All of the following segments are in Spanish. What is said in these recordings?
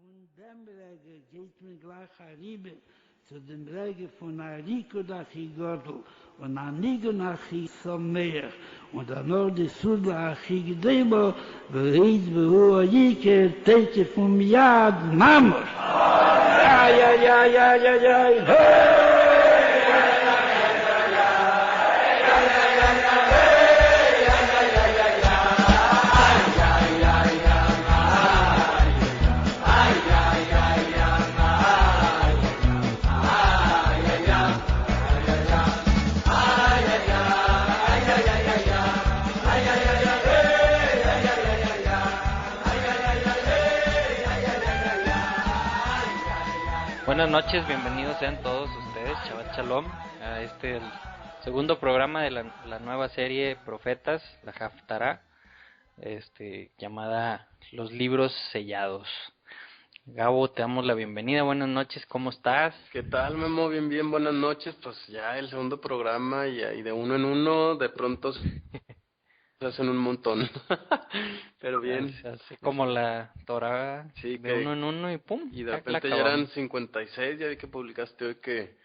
von dem Rege geht mir gleich herüber zu dem Rege von Ariko nach Higotl und Anigo nach Hisomer und dann noch die Sudla Achigdebo, bereit beruhe Jike, Teke vom Yad Mamos. Ja, ja, ja, ja, ja, ja, hey! Buenas noches, bienvenidos sean todos ustedes, Shabbat Shalom, a el segundo programa de la nueva serie Profetas, la Haftará, llamada Los Libros Sellados. Gabo, te damos la bienvenida, buenas noches, ¿cómo estás? ¿Qué tal, Memo? Bien, bien, buenas noches. Pues ya el segundo programa y de uno en uno de pronto se hacen un montón. Pero bien. Se hace como la Torah, sí, de uno en uno y pum. Y de repente ya eran 56, ya vi que publicaste hoy que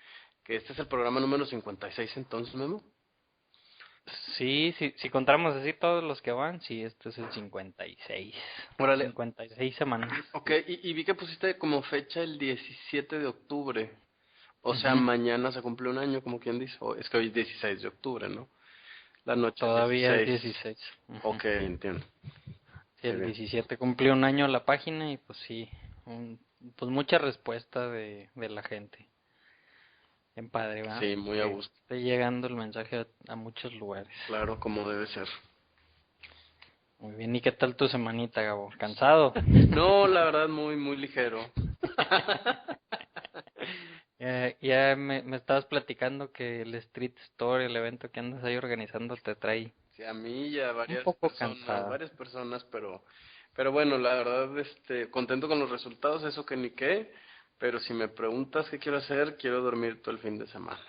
este es el programa número 56 entonces, Memo. Sí, si contamos así todos los que van, sí, este es el 56. Órale. 56 semanas. Ok, y vi que pusiste como fecha el 17 de octubre. O sea, mañana se cumple un año, como quien dice. Es que hoy es 16 de octubre, ¿no? La noche todavía 16. es 16. Ok, entiendo. Sí, el 17 cumplió un año la página y pues sí, pues mucha respuesta de la gente. Bien padre, ¿verdad? Sí, muy a gusto. Está llegando el mensaje a muchos lugares. Claro, como debe ser. Muy bien, ¿y qué tal tu semanita, Gabo? ¿Cansado? No, la verdad muy, muy ligero. Ya me estabas platicando que el Street Store, el evento que andas ahí organizando, te trae Sí, a mí y a varias un poco cansado. varias personas, pero bueno, la verdad, contento con los resultados, eso que ni qué, pero si me preguntas qué quiero hacer, quiero dormir todo el fin de semana.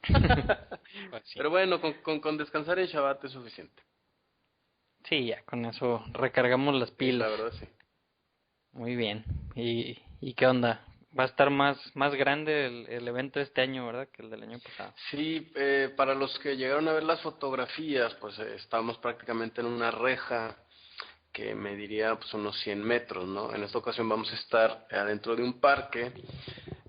Pues sí. Pero bueno, con descansar en Shabbat es suficiente. Sí, ya con eso recargamos las pilas. Sí, la verdad sí. Muy bien. ¿Y qué onda? Va a estar más grande el evento este año, ¿verdad? Que el del año pasado. Sí, para los que llegaron a ver las fotografías, pues estamos prácticamente en una reja que mediría pues unos 100 metros, ¿no? En esta ocasión vamos a estar adentro de un parque,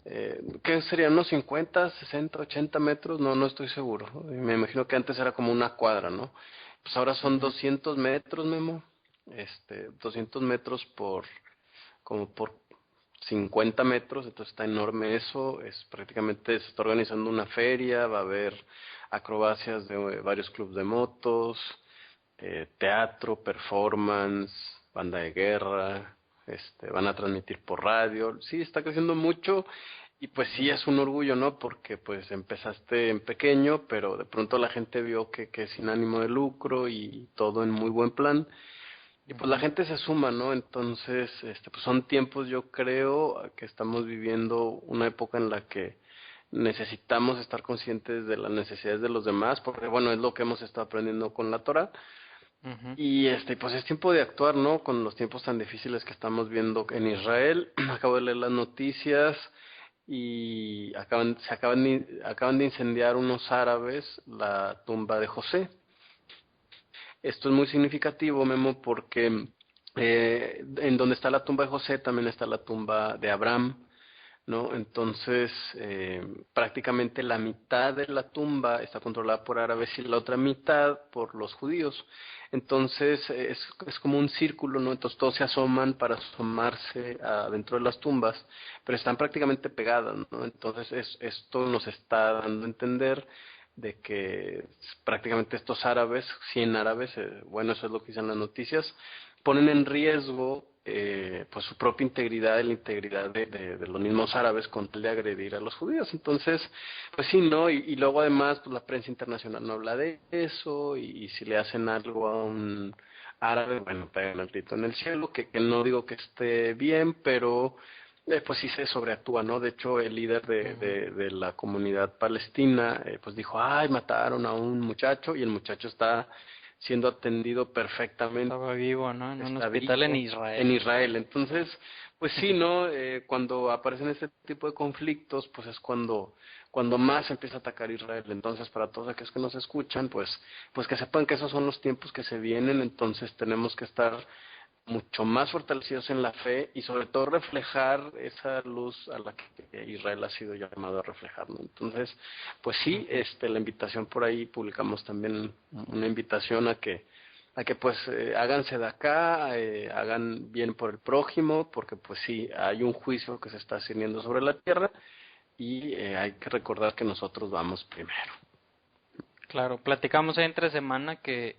¿qué serían? ¿Unos 50, 60, 80 metros? No estoy seguro. Me imagino que antes era como una cuadra, ¿no? Pues ahora son 200 metros, Memo. 200 metros por 50 metros, entonces está enorme eso. Prácticamente se está organizando una feria, va a haber acrobacias de varios clubes de motos, teatro, performance, banda de guerra, van a transmitir por radio. Sí, está creciendo mucho y pues sí es un orgullo, ¿no? Porque pues empezaste en pequeño, pero de pronto la gente vio que es sin ánimo de lucro y todo en muy buen plan. Y pues la gente se suma, ¿no? Entonces, pues son tiempos, yo creo, que estamos viviendo una época en la que necesitamos estar conscientes de las necesidades de los demás, porque bueno, es lo que hemos estado aprendiendo con la Torah. Y pues es tiempo de actuar, ¿no? Con los tiempos tan difíciles que estamos viendo en Israel. Acabo de leer las noticias y acaban de incendiar unos árabes la tumba de José. Esto es muy significativo, Memo, porque en donde está la tumba de José también está la tumba de Abraham, ¿no? Entonces, prácticamente la mitad de la tumba está controlada por árabes y la otra mitad por los judíos. Entonces, es como un círculo, ¿no? Entonces todos se asoman para asomarse adentro de las tumbas, pero están prácticamente pegadas, ¿no? Entonces, esto nos está dando a entender de que prácticamente estos árabes, 100 árabes, bueno, eso es lo que dicen las noticias, ponen en riesgo pues su propia integridad y la integridad de los mismos árabes con tal de agredir a los judíos. Entonces, pues sí, ¿no? Y luego además pues la prensa internacional no habla de eso y si le hacen algo a un árabe, bueno, pegan el grito en el cielo, que no digo que esté bien, pero pues sí se sobreactúa, ¿no? De hecho, el líder de la comunidad palestina, pues dijo, ay, mataron a un muchacho, y el muchacho está siendo atendido perfectamente. Estaba vivo, ¿no? En un Está hospital en vivo Israel. en Israel. Entonces, pues sí, ¿no? Cuando aparecen este tipo de conflictos, pues es cuando más se empieza a atacar Israel. Entonces, para todos aquellos que nos escuchan, pues que sepan que esos son los tiempos que se vienen. Entonces, tenemos que estar mucho más fortalecidos en la fe y sobre todo reflejar esa luz a la que Israel ha sido llamado a reflejar, ¿no? Entonces, pues sí, la invitación por ahí publicamos también una invitación a que pues háganse de acá, hagan bien por el prójimo, porque pues sí, hay un juicio que se está haciendo sobre la tierra y hay que recordar que nosotros vamos primero. Claro, platicamos entre semana que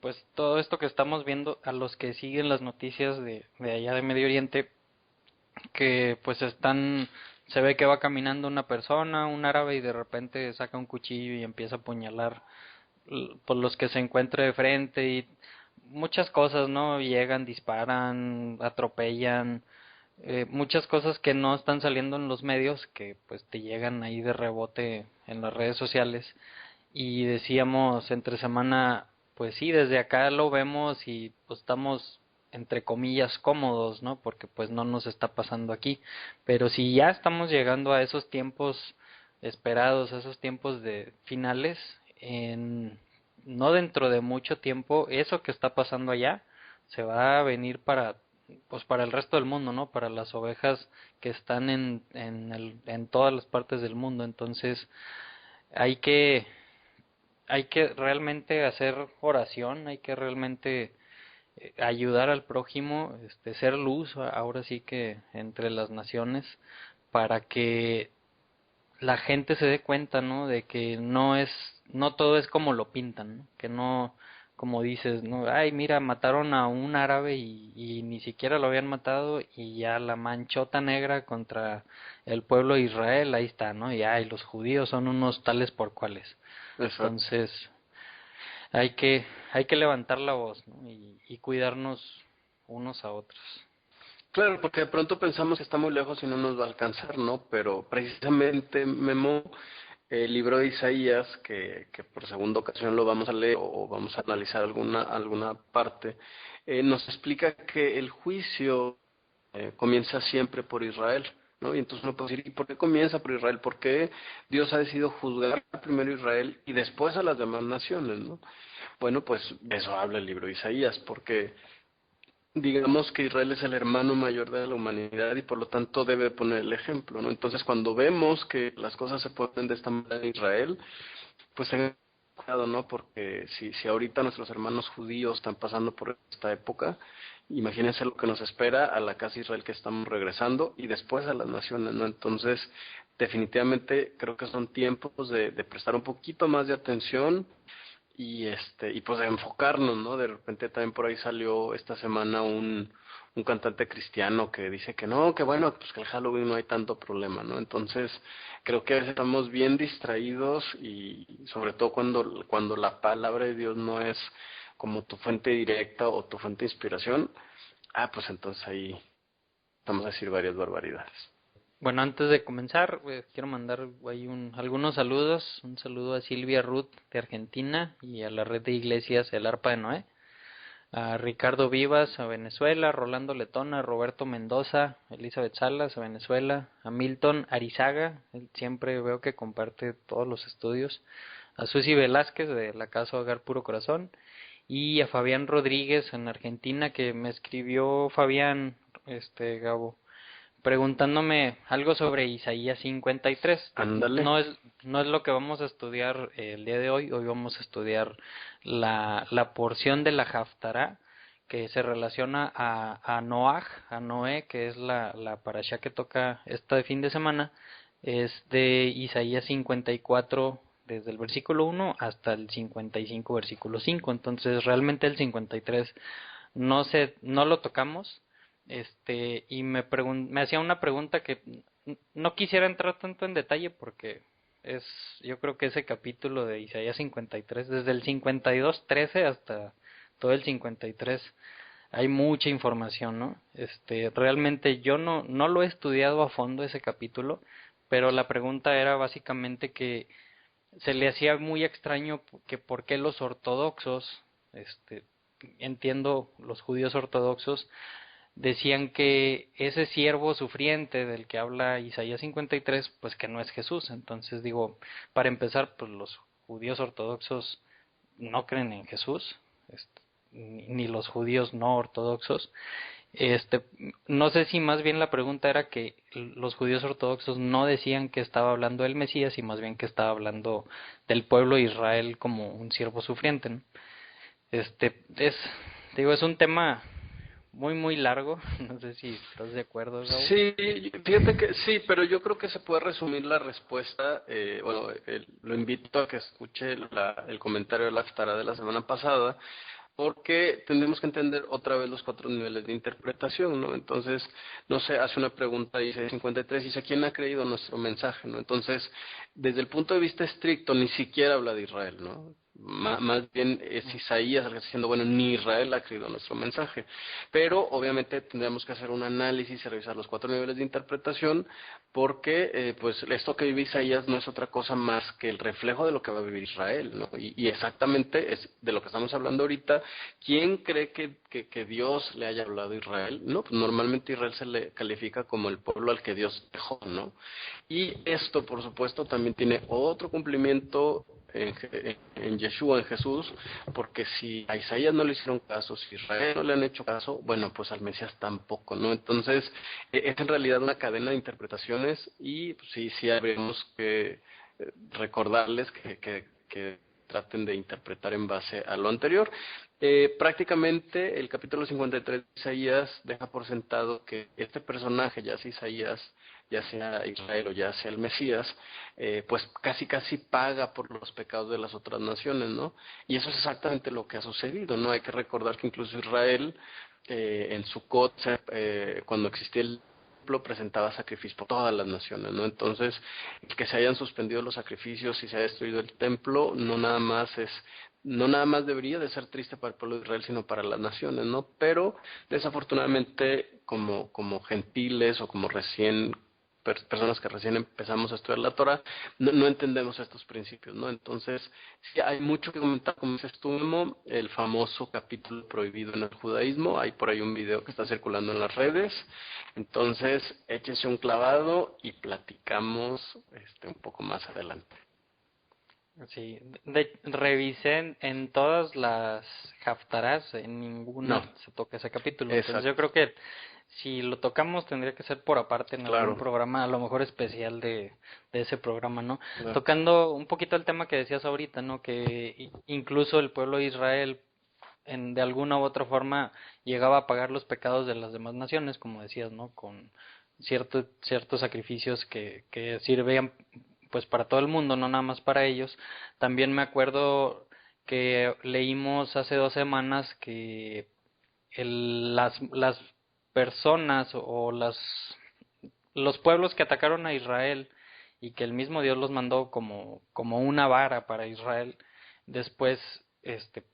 pues todo esto que estamos viendo, a los que siguen las noticias de allá de Medio Oriente, que pues se ve que va caminando una persona, un árabe, y de repente saca un cuchillo y empieza a apuñalar por los que se encuentre de frente, y muchas cosas, ¿no? Llegan, disparan, atropellan, muchas cosas que no están saliendo en los medios, que pues te llegan ahí de rebote en las redes sociales. Y decíamos entre semana, pues sí, desde acá lo vemos y pues estamos entre comillas cómodos, ¿no? Porque pues no nos está pasando aquí. Pero si ya estamos llegando a esos tiempos esperados, a esos tiempos de finales, no dentro de mucho tiempo, eso que está pasando allá se va a venir para el resto del mundo, ¿no? Para las ovejas que están en todas las partes del mundo. Entonces, hay que hay que realmente hacer oración, hay que realmente ayudar al prójimo, ser luz ahora sí que entre las naciones, para que la gente se dé cuenta, ¿no? De que no todo es como lo pintan, ¿no? Que no, como dices, no, ay, mira, mataron a un árabe y ni siquiera lo habían matado, y ya la manchota negra contra el pueblo de Israel, ahí está, ¿no? Y ay, los judíos son unos tales por cuales. Exacto. Entonces, hay que, hay que levantar la voz, ¿no? Y cuidarnos unos a otros. Claro, porque de pronto pensamos que está muy lejos y no nos va a alcanzar, ¿no? Pero precisamente, Memo, el libro de Isaías, que por segunda ocasión lo vamos a leer o vamos a analizar alguna parte, nos explica que el juicio comienza siempre por Israel, ¿no? Y entonces uno puede decir, ¿y por qué comienza por Israel? ¿Por qué Dios ha decidido juzgar primero a Israel y después a las demás naciones, ¿no? Bueno, pues de eso habla el libro de Isaías, porque digamos que Israel es el hermano mayor de la humanidad y por lo tanto debe poner el ejemplo, ¿no? Entonces cuando vemos que las cosas se ponen de esta manera en Israel, pues tengan cuidado, ¿no? Porque si ahorita nuestros hermanos judíos están pasando por esta época, imagínense lo que nos espera a la casa de Israel que estamos regresando y después a las naciones, ¿no? Entonces, definitivamente creo que son tiempos de prestar un poquito más de atención y pues de enfocarnos, ¿no? De repente también por ahí salió esta semana un cantante cristiano que dice que no, que bueno, pues que el Halloween no hay tanto problema, ¿no? Entonces, creo que a veces estamos bien distraídos y sobre todo cuando la palabra de Dios no es como tu fuente directa o tu fuente de inspiración, pues entonces ahí vamos a decir varias barbaridades. Bueno, antes de comenzar, quiero mandar ahí algunos saludos. Un saludo a Silvia Ruth de Argentina y a la red de iglesias El Arpa de Noé. A Ricardo Vivas a Venezuela, Rolando Letona, Roberto Mendoza, Elizabeth Salas a Venezuela, a Milton Arizaga, él siempre veo que comparte todos los estudios, a Susi Velázquez de la Casa Hogar Puro Corazón, y a Fabián Rodríguez en Argentina, que me escribió Fabián, Gabo, preguntándome algo sobre Isaías 53. Ándale. No es lo que vamos a estudiar el día de hoy. Hoy vamos a estudiar la porción de la Haftará que se relaciona a Noé, que es la parashá que toca este fin de semana. Es de Isaías 54, desde el versículo 1 hasta el 55, versículo 5. Entonces realmente el 53 no lo tocamos. Y me hacía una pregunta que no quisiera entrar tanto en detalle, porque yo creo que ese capítulo de Isaías 53, desde el 52:13 hasta todo el 53, hay mucha información, ¿no? Realmente yo no lo he estudiado a fondo ese capítulo, pero la pregunta era básicamente que se le hacía muy extraño que por qué los ortodoxos entiendo, los judíos ortodoxos decían que ese siervo sufriente del que habla Isaías 53, pues que no es Jesús. Entonces digo, para empezar, pues los judíos ortodoxos no creen en Jesús, ni los judíos no ortodoxos. No sé si más bien la pregunta era que los judíos ortodoxos no decían que estaba hablando del Mesías y más bien que estaba hablando del pueblo de Israel como un siervo sufriente, ¿no? Es un tema muy muy largo, no sé si estás de acuerdo, Raúl. Sí, fíjate que sí, pero yo creo que se puede resumir la respuesta. Lo invito a que escuche el comentario de la Haftará de la semana pasada, porque tendremos que entender otra vez los 4 niveles de interpretación, ¿no? Entonces, no sé, hace una pregunta, dice 53, dice, ¿quién ha creído nuestro mensaje, no? Entonces, desde el punto de vista estricto, ni siquiera habla de Israel, ¿no? Más bien es Isaías el que está diciendo, bueno, ni Israel ha creído nuestro mensaje. Pero obviamente tendríamos que hacer un análisis y revisar los 4 niveles de interpretación, porque pues esto que vive Isaías no es otra cosa más que el reflejo de lo que va a vivir Israel, ¿no? Y exactamente es de lo que estamos hablando ahorita. ¿Quién cree que Dios le haya hablado a Israel? No, pues normalmente Israel se le califica como el pueblo al que Dios dejó, ¿no? Y esto, por supuesto, también tiene otro cumplimiento en Yeshua, en Jesús, porque si a Isaías no le hicieron caso, si a Israel no le han hecho caso, bueno, pues al Mesías tampoco, ¿no? Entonces, es en realidad una cadena de interpretaciones y pues, sí habríamos que recordarles que traten de interpretar en base a lo anterior. Prácticamente el capítulo 53 de Isaías deja por sentado que este personaje, ya sea Isaías, ya sea Israel o ya sea el Mesías, pues casi paga por los pecados de las otras naciones, ¿no? Y eso es exactamente lo que ha sucedido, ¿no? Hay que recordar que incluso Israel, en Sucot, cuando existía el templo, presentaba sacrificios por todas las naciones, ¿no? Entonces, que se hayan suspendido los sacrificios y se haya destruido el templo, no nada más debería de ser triste para el pueblo de Israel, sino para las naciones, ¿no? Pero desafortunadamente, como gentiles o como personas que recién empezamos a estudiar la Torah, no entendemos estos principios, ¿no? Entonces, sí hay mucho que comentar, como dices tú, Memo, el famoso capítulo prohibido en el judaísmo. Hay por ahí un video que está circulando en las redes. Entonces, échese un clavado y platicamos un poco más adelante. Sí, revisé en todas las Haftarás, en ninguna se toca ese capítulo. Exacto. Entonces yo creo que si lo tocamos tendría que ser por aparte en Claro. algún programa, a lo mejor especial de ese programa, ¿no? Claro. Tocando un poquito el tema que decías ahorita, ¿no? Que incluso el pueblo de Israel de alguna u otra forma llegaba a pagar los pecados de las demás naciones, como decías, ¿no? Con ciertos sacrificios que sirvían pues para todo el mundo, no nada más para ellos. También me acuerdo que leímos hace 2 semanas que las personas o los pueblos que atacaron a Israel y que el mismo Dios los mandó como una vara para Israel, después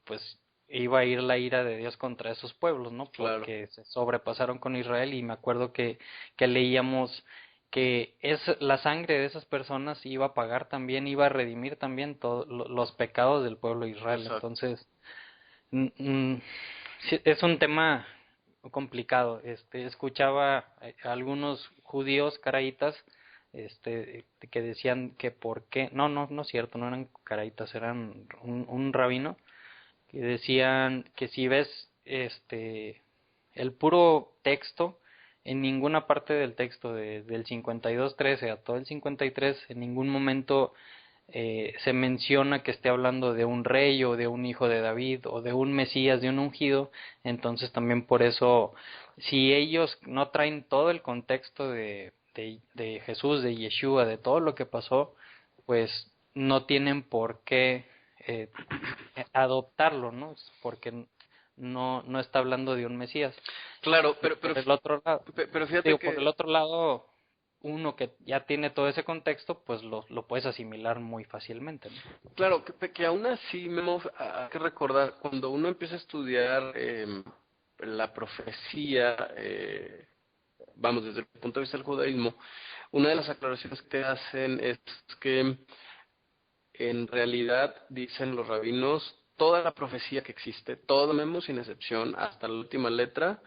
pues iba a ir la ira de Dios contra esos pueblos, ¿no? Porque se sobrepasaron con Israel. Y me acuerdo que leíamos que la sangre de esas personas iba a pagar también, iba a redimir también todos los pecados del pueblo de Israel. Exacto. Entonces, sí, es un tema complicado. Escuchaba a algunos judíos caraítas que decían que por qué, no es cierto, no eran caraítas, eran un rabino, que decían que si ves el puro texto, en ninguna parte del texto del 52:13 a todo el 53, en ningún momento se menciona que esté hablando de un rey o de un hijo de David o de un Mesías, de un ungido. Entonces también por eso, si ellos no traen todo el contexto de Jesús, de Yeshua, de todo lo que pasó, pues no tienen por qué adoptarlo, ¿no? Porque no está hablando de un Mesías. Claro, pero por el otro lado, pero fíjate que por el otro lado, uno que ya tiene todo ese contexto, pues lo puedes asimilar muy fácilmente, ¿no? Claro, que aún así, Memo, hay que recordar, cuando uno empieza a estudiar la profecía, vamos, desde el punto de vista del judaísmo, una de las aclaraciones que te hacen es que en realidad, dicen los rabinos, toda la profecía que existe, todo Memo sin excepción, hasta la última letra,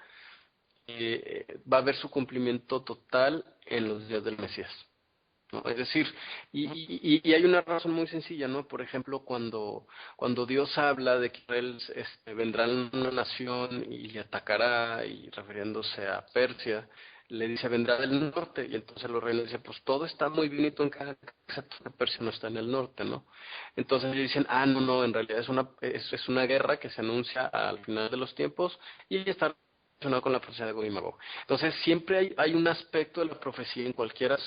va a haber su cumplimiento total en los días del Mesías, ¿no? Es decir, y hay una razón muy sencilla, ¿no? Por ejemplo, cuando Dios habla de que Israel vendrá en una nación y le atacará, y refiriéndose a Persia, le dice vendrá del norte, y entonces los reyes dicen, pues todo está muy bien y todo encaja, excepto que Persia no está en el norte, ¿no? Entonces ellos dicen, no, en realidad es una guerra que se anuncia al final de los tiempos y está relacionado con la profecía de Gog y Magog. Entonces siempre hay un aspecto de la profecía en cualquier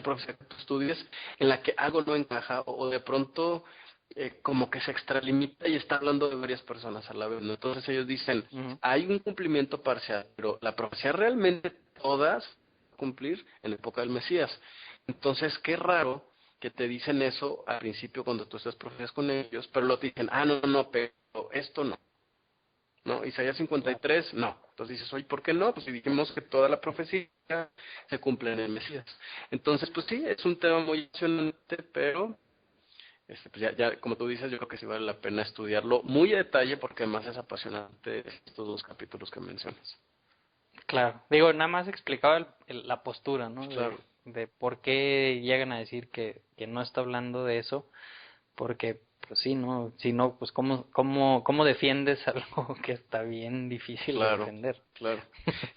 profecía que tú estudies en la que algo no encaja o de pronto como que se extralimita y está hablando de varias personas a la vez, ¿no? Entonces ellos dicen, hay un cumplimiento parcial, pero la profecía realmente todas cumplir en la época del Mesías. Entonces qué raro que te dicen eso al principio cuando tú estás profecías con ellos, pero lo te dicen, no, pero esto no. ¿No? Isaías 53, no. Entonces dices, oye, ¿por qué no? Pues si dijimos que toda la profecía se cumple en el Mesías. Entonces, pues sí, es un tema muy apasionante, pero pues ya, como tú dices, yo creo que sí vale la pena estudiarlo muy a detalle porque además es apasionante estos dos capítulos que mencionas. Claro, digo, nada más explicaba la postura, ¿no? Claro. De por qué llegan a decir que no está hablando de eso, porque pues sí, ¿no? Si no, pues cómo defiendes algo que está bien difícil de defender. Claro.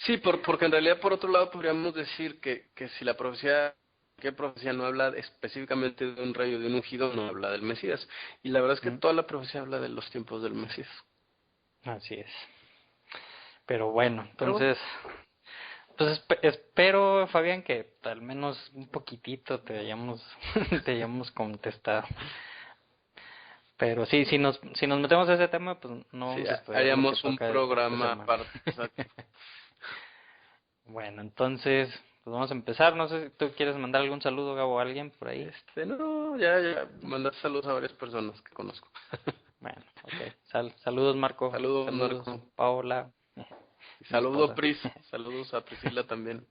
Sí, porque en realidad por otro lado podríamos decir que si la profecía, ¿qué profecía no habla específicamente de un rey o de un ungido? No habla del Mesías. Y la verdad es que toda la profecía habla de los tiempos del Mesías. Así es. Pero bueno, entonces, pues espero, Fabián, que al menos un poquitito te hayamos contestado. Pero sí, si nos metemos a ese tema, pues no vamos a estudiar haríamos lo que un toca programa esta aparte. Exacto. Bueno, entonces, pues vamos a empezar. No sé si tú quieres mandar algún saludo, Gabo, a alguien por ahí. No, ya, mandar saludos a varias personas que conozco. Bueno, ok. Saludos, Marco. Saludos, Marco. Paola. Saludos, Pris. Saludos a Priscila también.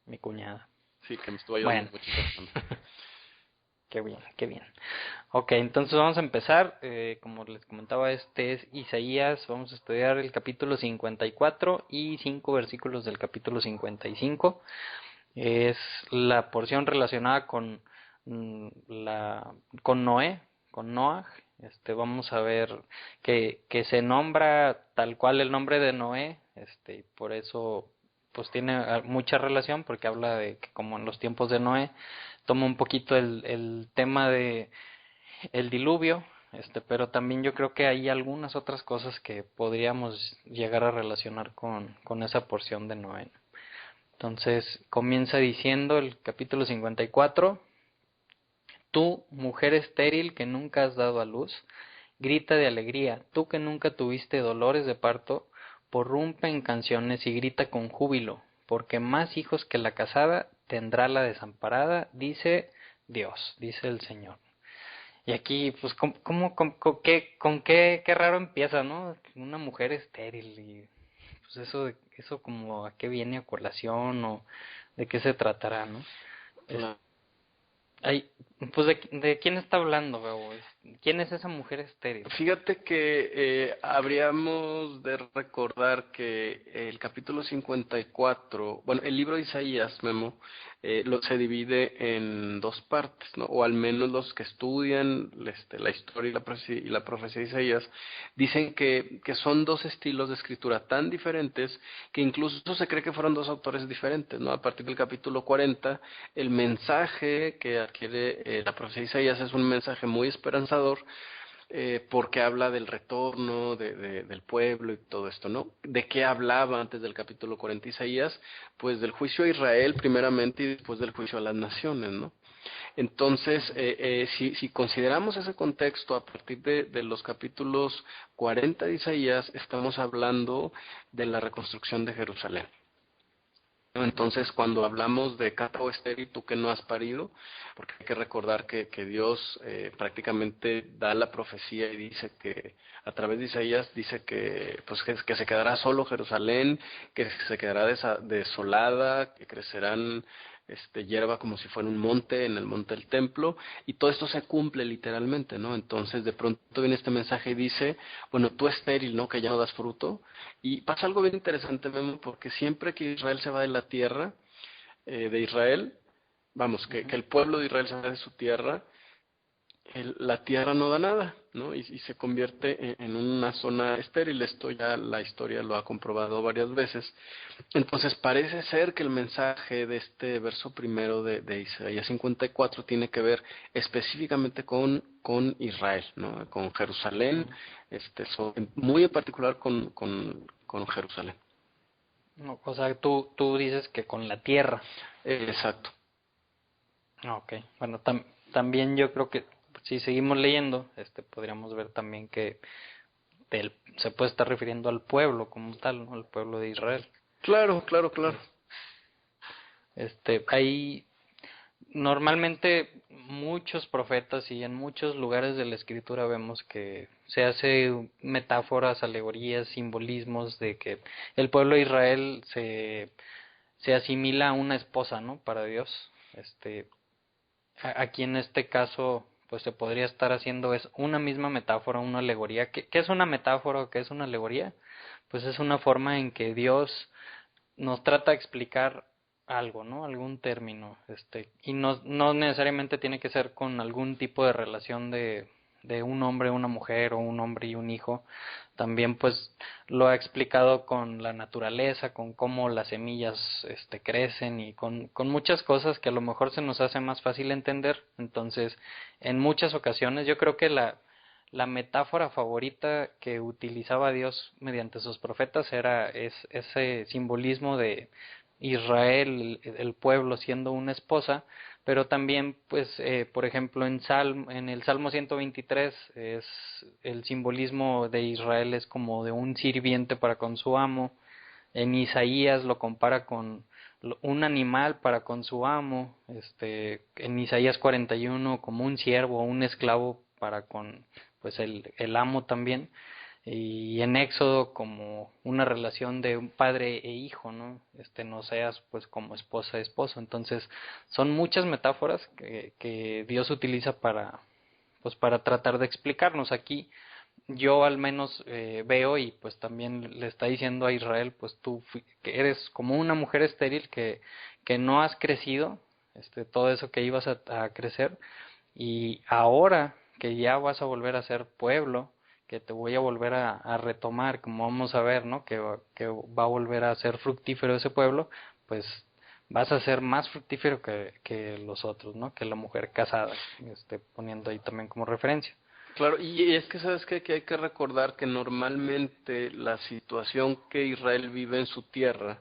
Mi cuñada. Sí, que me estuvo ayudando mucho. Qué bien, qué bien. Ok, entonces vamos a empezar. Como les comentaba, este es Isaías. Vamos a estudiar el capítulo 54 y 5 versículos del capítulo 55. Es la porción relacionada con con Noé, con Noah. Vamos a ver que se nombra tal cual el nombre de Noé. Por eso pues tiene mucha relación, porque habla de que como en los tiempos de Noé, toma un poquito el tema de el diluvio, pero también yo creo que hay algunas otras cosas que podríamos llegar a relacionar con esa porción de Noé. Entonces comienza diciendo el capítulo 54: Tú, mujer estéril que nunca has dado a luz, grita de alegría, tú que nunca tuviste dolores de parto, porrumpe en canciones y grita con júbilo, porque más hijos que la casada tendrá la desamparada, dice Dios, dice el Señor. Y aquí, pues, con qué raro empieza, ¿no? Una mujer estéril, y pues eso como a qué viene a colación, o de qué se tratará, ¿no? Pues ¿de quién está hablando, Gabo? ¿Quién es esa mujer estéril? Fíjate que habríamos de recordar que el capítulo 54, bueno, el libro de Isaías, Memo, se divide en dos partes, ¿no? O al menos los que estudian la historia y la profecía de Isaías dicen que son dos estilos de escritura tan diferentes que incluso se cree que fueron dos autores diferentes, ¿no? A partir del capítulo 40, el mensaje que adquiere la profecía de Isaías es un mensaje muy esperanzador, porque habla del retorno del pueblo y todo esto, ¿no? ¿De qué hablaba antes del capítulo 40 Isaías? Pues del juicio a Israel primeramente y después del juicio a las naciones, ¿no? Entonces, si consideramos ese contexto a partir de los capítulos 40 de Isaías, estamos hablando de la reconstrucción de Jerusalén. Entonces, cuando hablamos de cata o estéril, tú que no has parido, porque hay que recordar que Dios prácticamente da la profecía y dice que, a través de Isaías, dice que, pues, que se quedará solo Jerusalén, que se quedará desolada, que crecerán hierba como si fuera un monte, en el monte del templo, y todo esto se cumple literalmente, ¿no? Entonces de pronto viene este mensaje y dice, bueno, tú estéril, ¿no? Que ya no das fruto, y pasa algo bien interesante, Memo, porque siempre que Israel se va de la tierra, de Israel, vamos, que el pueblo de Israel se va de su tierra, la tierra no da nada, ¿no? Y se convierte en una zona estéril. Esto ya la historia lo ha comprobado varias veces. Entonces parece ser que el mensaje de este verso primero de Isaías 54 tiene que ver específicamente con Israel, ¿no? Con Jerusalén, muy en particular con Jerusalén. No, o sea, tú dices que con la tierra. Exacto. Ok, bueno, también yo creo que si seguimos leyendo, podríamos ver también que se puede estar refiriendo al pueblo como tal, ¿no? Al pueblo de Israel. Claro, claro, claro. Hay normalmente muchos profetas y en muchos lugares de la escritura vemos que se hace metáforas, alegorías, simbolismos de que el pueblo de Israel se asimila a una esposa, ¿no? Para Dios. Aquí en este caso, pues se podría estar haciendo es una misma metáfora, una alegoría. ¿Qué es una metáfora o qué es una alegoría? Pues es una forma en que Dios nos trata de explicar algo, ¿no? Algún término, y no necesariamente tiene que ser con algún tipo de relación de un hombre, una mujer o un hombre y un hijo. También pues lo ha explicado con la naturaleza, con cómo las semillas crecen y con muchas cosas que a lo mejor se nos hace más fácil entender. Entonces, en muchas ocasiones yo creo que la metáfora favorita que utilizaba Dios mediante sus profetas era ese simbolismo de Israel, el pueblo siendo una esposa, pero también, pues, por ejemplo, en el Salmo 123 el simbolismo de Israel es como de un sirviente para con su amo. En Isaías lo compara con un animal para con su amo. En Isaías 41 como un siervo o un esclavo para con pues el amo también, y en Éxodo como una relación de un padre e hijo, ¿no? No seas pues como esposa esposo. Entonces son muchas metáforas que Dios utiliza pues para tratar de explicarnos. Aquí yo al menos veo, y pues también le está diciendo a Israel, pues tú que eres como una mujer estéril que no has crecido, todo eso que ibas a crecer, y ahora que ya vas a volver a ser pueblo, que te voy a volver a retomar, como vamos a ver, ¿no? Que va a volver a ser fructífero ese pueblo, pues vas a ser más fructífero que los otros, ¿no? Que la mujer casada, poniendo ahí también como referencia. Claro, y es que sabes qué? Que hay que recordar que normalmente la situación que Israel vive en su tierra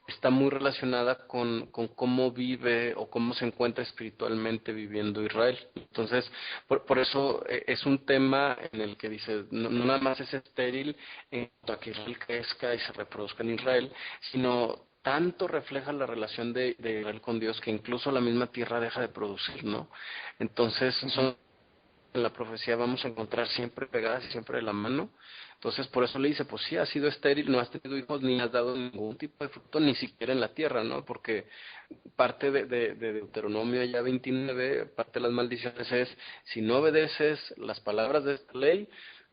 está muy relacionada con cómo vive o cómo se encuentra espiritualmente viviendo Israel. Entonces, por eso es un tema en el que dice, no nada más es estéril en cuanto a que Israel crezca y se reproduzca en Israel, sino tanto refleja la relación de Israel con Dios que incluso la misma tierra deja de producir, ¿no? Entonces, son en la profecía vamos a encontrar siempre pegadas y siempre de la mano. Entonces, por eso le dice, pues sí, has sido estéril, no has tenido hijos, ni has dado ningún tipo de fruto, ni siquiera en la tierra, ¿no? Porque parte de Deuteronomio ya 29, parte de las maldiciones es, si no obedeces las palabras de esta ley,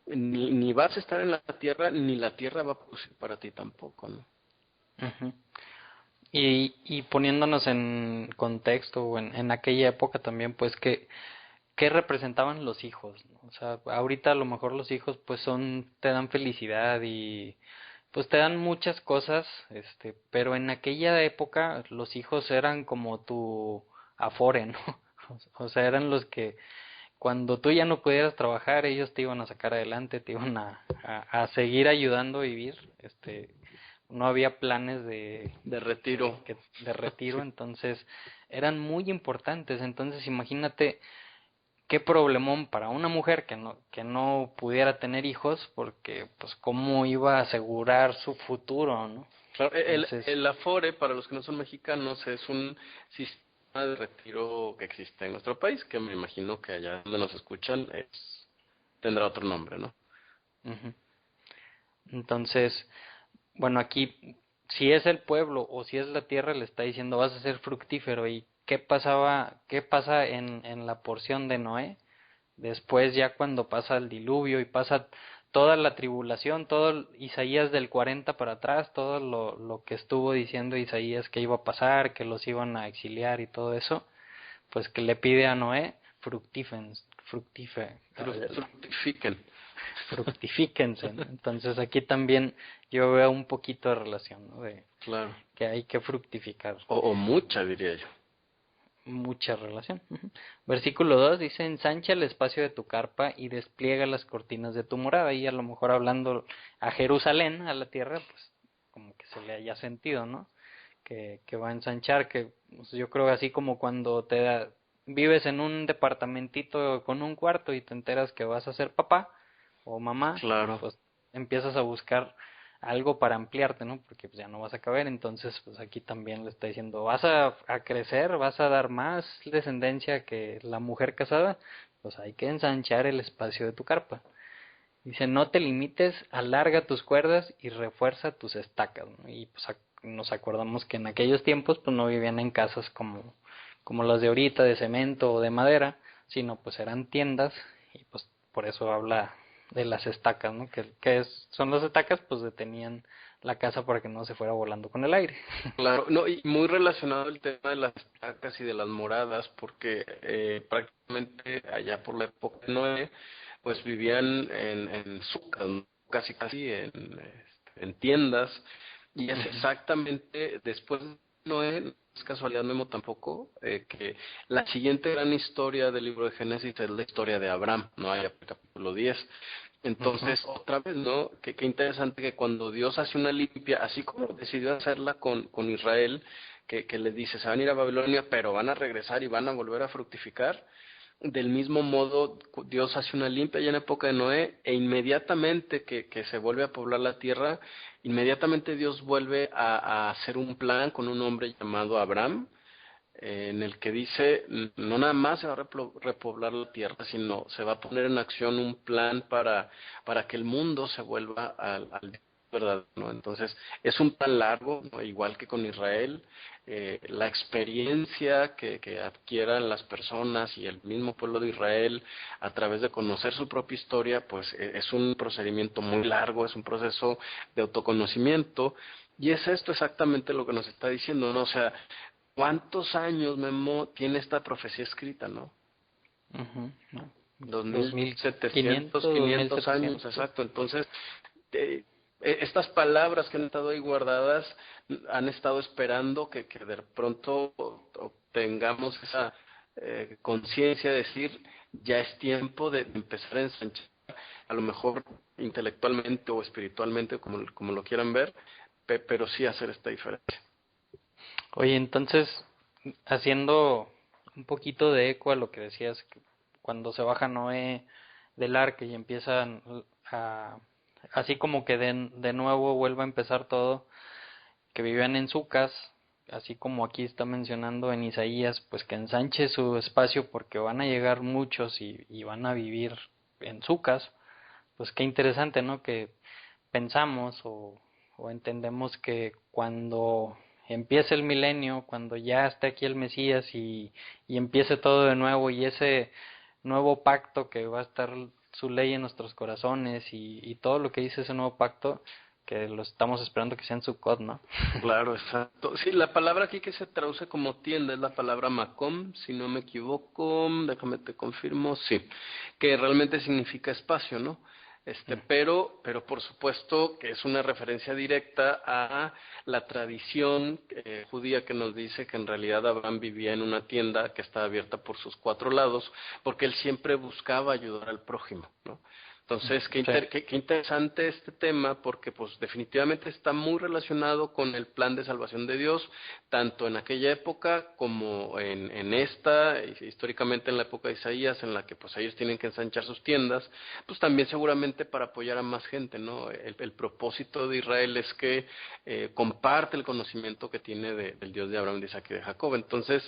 ni vas a estar en la tierra, ni la tierra va a producir para ti tampoco, ¿no? Uh-huh. Y poniéndonos en contexto o en aquella época también, pues ¿qué representaban los hijos? ¿No? O sea, ahorita a lo mejor los hijos pues te dan felicidad y pues te dan muchas cosas, pero en aquella época los hijos eran como tu afore, ¿no? O sea, eran los que cuando tú ya no pudieras trabajar, ellos te iban a sacar adelante, te iban a seguir ayudando a vivir. No había planes De retiro. de retiro, entonces eran muy importantes. Entonces imagínate qué problemón para una mujer que no pudiera tener hijos, porque pues cómo iba a asegurar su futuro, ¿no? Claro, Entonces, el Afore, para los que no son mexicanos, es un sistema de retiro que existe en nuestro país, que me imagino que allá donde nos escuchan tendrá otro nombre, ¿no? uh-huh. Entonces, bueno, aquí si es el pueblo o si es la tierra, le está diciendo vas a ser fructífero. ¿Y qué pasa en la porción de Noé? Después ya cuando pasa el diluvio y pasa toda la tribulación, Isaías del 40 para atrás, todo lo que estuvo diciendo Isaías que iba a pasar, que los iban a exiliar y todo eso, pues que le pide a Noé Fructifiquen. fructifíquense, ¿no? Entonces aquí también yo veo un poquito de relación, ¿no? De Claro. que hay que fructificar. O mucha, diría yo. Mucha relación. Versículo 2 dice, ensancha el espacio de tu carpa y despliega las cortinas de tu morada. Y a lo mejor hablando a Jerusalén, a la tierra, pues como que se le haya sentido, ¿no? Que va a ensanchar, que pues, yo creo así como cuando vives en un departamentito con un cuarto y te enteras que vas a ser papá o mamá, Claro. pues empiezas a buscar algo para ampliarte, ¿no? Porque pues ya no vas a caber, entonces pues aquí también le está diciendo, vas a crecer, vas a dar más descendencia que la mujer casada, pues hay que ensanchar el espacio de tu carpa. Dice, no te limites, alarga tus cuerdas y refuerza tus estacas, ¿no? Y pues nos acordamos que en aquellos tiempos pues no vivían en casas como las de ahorita, de cemento o de madera, sino pues eran tiendas y pues por eso habla de las estacas, ¿no? Son las estacas, pues detenían la casa para que no se fuera volando con el aire. Claro, no, y muy relacionado el tema de las estacas y de las moradas, porque prácticamente allá por la época de Noé, pues vivían en sucas, ¿no? Casi en tiendas, y es exactamente después de Noé, no es casualidad Memo tampoco, que la siguiente gran historia del libro de Génesis es la historia de Abraham, ¿no? Allá por el capítulo 10. Entonces, otra vez, ¿no? Qué interesante que cuando Dios hace una limpia, así como decidió hacerla con Israel, que les dice, se van a ir a Babilonia, pero van a regresar y van a volver a fructificar. Del mismo modo, Dios hace una limpia ya en la época de Noé, e inmediatamente que se vuelve a poblar la tierra, inmediatamente Dios vuelve a hacer un plan con un hombre llamado Abraham, en el que dice, no nada más se va a repoblar la tierra, sino se va a poner en acción un plan para que el mundo se vuelva al verdad, ¿no? Entonces, es un plan largo, ¿no? Igual que con Israel, la experiencia que adquieran las personas y el mismo pueblo de Israel a través de conocer su propia historia, pues es un procedimiento muy largo, es un proceso de autoconocimiento, y es esto exactamente lo que nos está diciendo, ¿no? O sea, ¿cuántos años, Memo, tiene esta profecía escrita, no? 2700, 500 años, exacto. Entonces, estas palabras que han estado ahí guardadas han estado esperando que de pronto obtengamos esa conciencia de decir, ya es tiempo de empezar a ensanchar, a lo mejor intelectualmente o espiritualmente, como lo quieran ver, pero sí hacer esta diferencia. Oye, entonces, haciendo un poquito de eco a lo que decías, que cuando se baja Noé del arca y empiezan así como que de nuevo vuelve a empezar todo, que vivían en sucas, así como aquí está mencionando en Isaías, pues que ensanche su espacio porque van a llegar muchos y van a vivir en sucas, pues qué interesante, ¿no? Que pensamos o entendemos que cuando empiece el milenio, cuando ya esté aquí el Mesías y empiece todo de nuevo y ese nuevo pacto que va a estar su ley en nuestros corazones y todo lo que dice ese nuevo pacto, que lo estamos esperando que sea en Sukkot, ¿no? Claro, exacto. Sí, la palabra aquí que se traduce como tienda es la palabra makom, si no me equivoco, déjame te confirmo, sí, que realmente significa espacio, ¿no? Pero por supuesto que es una referencia directa a la tradición judía que nos dice que en realidad Abraham vivía en una tienda que estaba abierta por sus cuatro lados, porque él siempre buscaba ayudar al prójimo, ¿no? Entonces, qué interesante este tema, porque pues definitivamente está muy relacionado con el plan de salvación de Dios, tanto en aquella época como en esta, históricamente en la época de Isaías, en la que pues ellos tienen que ensanchar sus tiendas, pues también seguramente para apoyar a más gente, ¿no? El propósito de Israel es que comparte el conocimiento que tiene del Dios de Abraham, de Isaac y de Jacob. Entonces,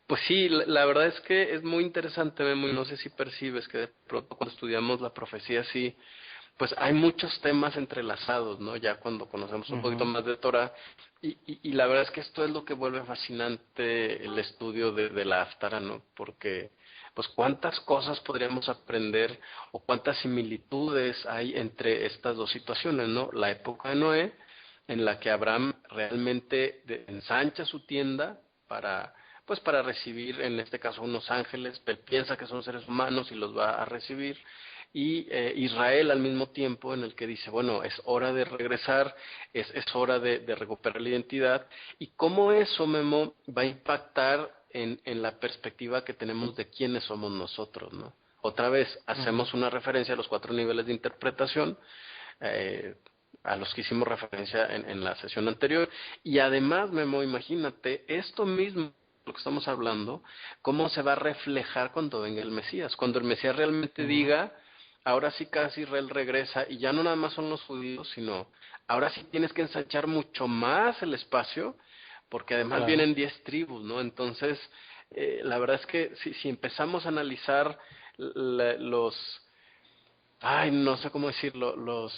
pues sí, la verdad es que es muy interesante, Memo, y no sé si percibes que de pronto cuando estudiamos la profecía así, pues hay muchos temas entrelazados, ¿no? Ya cuando conocemos un poquito más de Torah, y la verdad es que esto es lo que vuelve fascinante el estudio de la Haftarah, ¿no? Porque, pues, cuántas cosas podríamos aprender o cuántas similitudes hay entre estas dos situaciones, ¿no? La época de Noé, en la que Abraham realmente ensancha su tienda pues para recibir, en este caso, unos ángeles. Él piensa que son seres humanos y los va a recibir. Y Israel al mismo tiempo, en el que dice, bueno, es hora de regresar, es hora de recuperar la identidad. Y cómo eso, Memo, va a impactar en la perspectiva que tenemos de quiénes somos nosotros, ¿no? Otra vez, hacemos una referencia a los 4 niveles de interpretación, a los que hicimos referencia en la sesión anterior. Y además, Memo, imagínate, esto mismo, lo que estamos hablando, cómo se va a reflejar cuando venga el Mesías. Cuando el Mesías realmente diga, ahora sí casi Israel regresa, y ya no nada más son los judíos, sino ahora sí tienes que ensanchar mucho más el espacio, porque además vienen 10 tribus, ¿no? Entonces, la verdad es que si empezamos a analizar no sé cómo decirlo,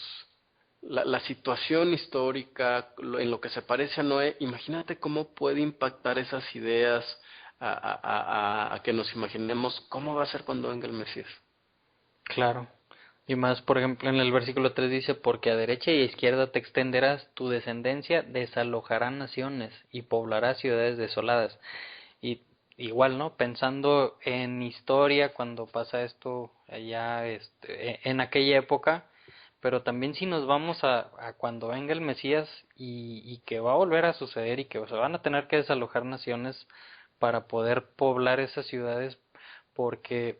la situación histórica, en lo que se parece a Noé, imagínate cómo puede impactar esas ideas a que nos imaginemos cómo va a ser cuando venga el Mesías. Claro. Y más, por ejemplo, en el versículo 3 dice, porque a derecha y a izquierda te extenderás, tu descendencia desalojará naciones y poblará ciudades desoladas. Y igual, ¿no? Pensando en historia, cuando pasa esto allá, en aquella época, pero también si nos vamos a cuando venga el Mesías y que va a volver a suceder y que se van a tener que desalojar naciones para poder poblar esas ciudades, porque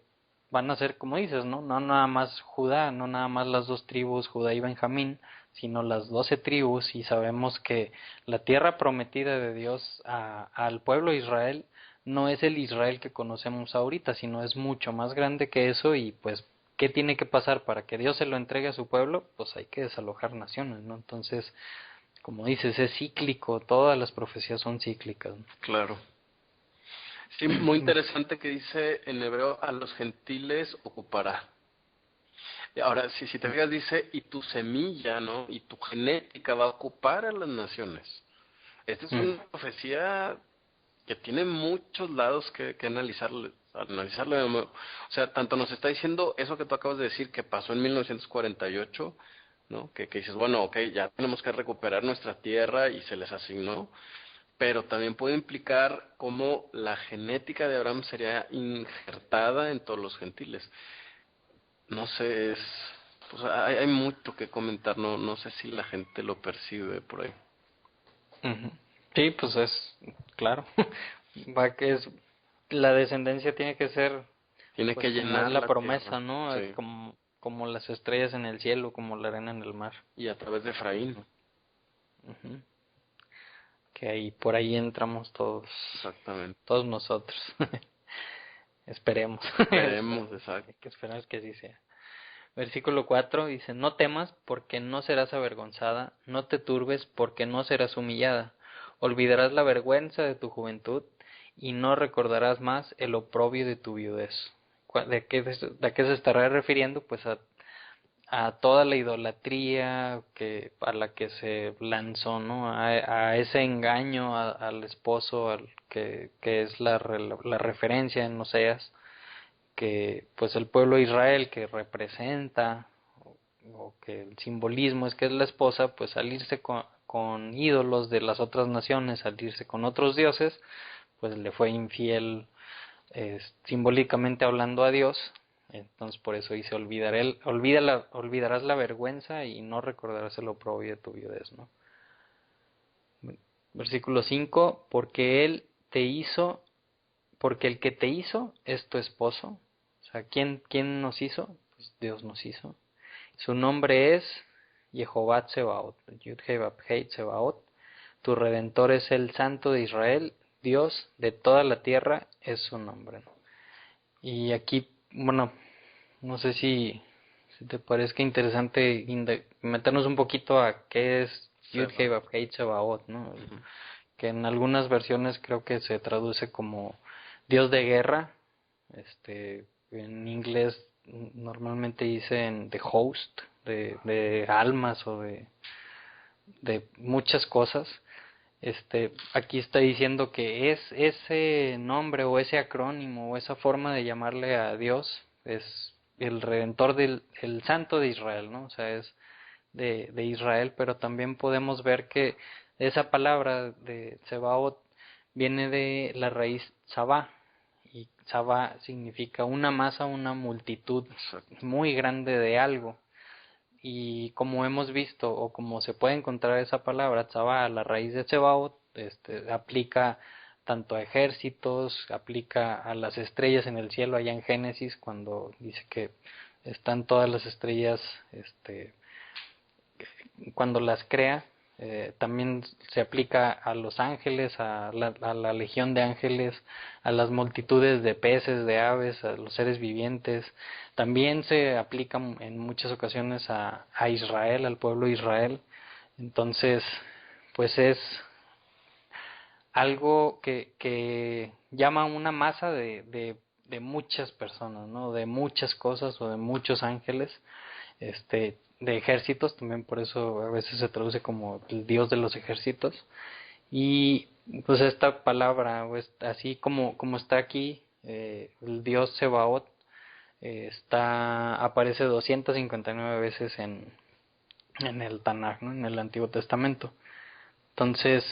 van a ser, como dices, ¿no? No nada más Judá, no nada más las 2 tribus, Judá y Benjamín, sino las 12 tribus, y sabemos que la tierra prometida de Dios al pueblo de Israel no es el Israel que conocemos ahorita, sino es mucho más grande que eso. Y pues, ¿qué tiene que pasar para que Dios se lo entregue a su pueblo? Pues hay que desalojar naciones, ¿no? Entonces, como dices, es cíclico, todas las profecías son cíclicas, ¿no? Claro. Sí, muy interesante que dice en hebreo, a los gentiles ocupará. Ahora, si te fijas, dice, y tu semilla, ¿no? Y tu genética va a ocupar a las naciones. Esta es una profecía que tiene muchos lados que analizarle. O sea, tanto nos está diciendo eso que tú acabas de decir, que pasó en 1948, ¿no? Que dices, bueno, ok, ya tenemos que recuperar nuestra tierra y se les asignó, pero también puede implicar cómo la genética de Abraham sería injertada en todos los gentiles. No sé, pues hay mucho que comentar, no sé si la gente lo percibe por ahí. Sí, pues es claro. Va que es la descendencia tiene que ser, Tiene pues que como es llenar la la promesa, tierra, ¿no? sí. Como las estrellas en el cielo, como la arena en el mar. Y a través de Efraín. Ujú. Que ahí por ahí entramos Exactamente. todos nosotros. Esperemos. Esperemos, exacto. Hay que esperar que así sea. Versículo 4 dice, no temas porque no serás avergonzada, no te turbes porque no serás humillada. Olvidarás la vergüenza de tu juventud y no recordarás más el oprobio de tu viudez. ¿De qué se estará refiriendo? Pues a toda la idolatría a la que se lanzó, ¿no? A ese engaño al esposo, que es la referencia en Oseas, que pues el pueblo de Israel que representa, o que el simbolismo es que es la esposa, pues salirse con ídolos de las otras naciones, salirse con otros dioses, pues le fue infiel, simbólicamente hablando, a Dios. Entonces por eso dice, olvidarás la vergüenza y no recordarás el oprobio de tu viudez, ¿no? Versículo 5, porque el que te hizo es tu esposo. O sea, ¿quién nos hizo? Pues Dios nos hizo. Su nombre es Jehová Tsebaot, Yud-Heh-Vav-Heh Tsebaot. Tu Redentor es el Santo de Israel, Dios de toda la tierra es su nombre. Y aquí, bueno, no sé si te parezca interesante meternos un poquito a qué es Yud-Heh-Vav-Heh Tsebaot, ¿no? Que en algunas versiones creo que se traduce como Dios de guerra. En inglés normalmente dicen the host, de almas o de muchas cosas. Aquí está diciendo que es ese nombre o ese acrónimo o esa forma de llamarle a Dios es el Redentor el Santo de Israel, ¿no? O sea, es de Israel, pero también podemos ver que esa palabra de Sebaot viene de la raíz Sabá, y Sabá significa una masa, una multitud muy grande de algo. Y como hemos visto, o como se puede encontrar esa palabra, Tzabá, la raíz de Tsebaot, aplica tanto a ejércitos, aplica a las estrellas en el cielo, allá en Génesis, cuando dice que están todas las estrellas, cuando las crea. También se aplica a los ángeles, a la legión de ángeles, a las multitudes de peces, de aves, a los seres vivientes. También se aplica en muchas ocasiones a Israel, al pueblo de Israel. Entonces, pues es algo que llama a una masa de muchas personas, ¿no? De muchas cosas o de muchos ángeles. De ejércitos, también por eso a veces se traduce como el Dios de los ejércitos. Y pues esta palabra, así como está aquí, el Dios Sebaot, aparece 259 veces en el Tanaj, ¿no? En el Antiguo Testamento. Entonces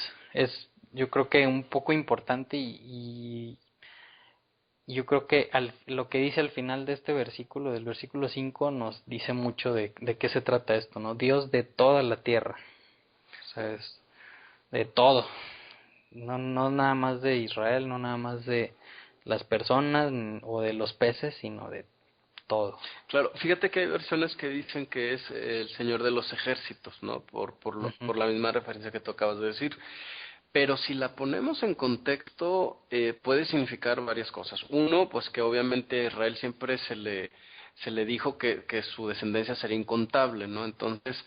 yo creo que un poco importante, y yo creo que lo que dice al final de este versículo, del versículo 5, nos dice mucho de qué se trata esto, ¿no? Dios de toda la tierra, o sea, es de todo, no nada más de Israel, no nada más de las personas o de los peces, sino de todo. Claro, fíjate que hay versiones que dicen que es el Señor de los ejércitos, ¿no? Por la misma referencia que tú acabas de decir. Pero si la ponemos en contexto, puede significar varias cosas. Uno, pues que obviamente a Israel siempre se le dijo que su descendencia sería incontable, ¿no? Entonces,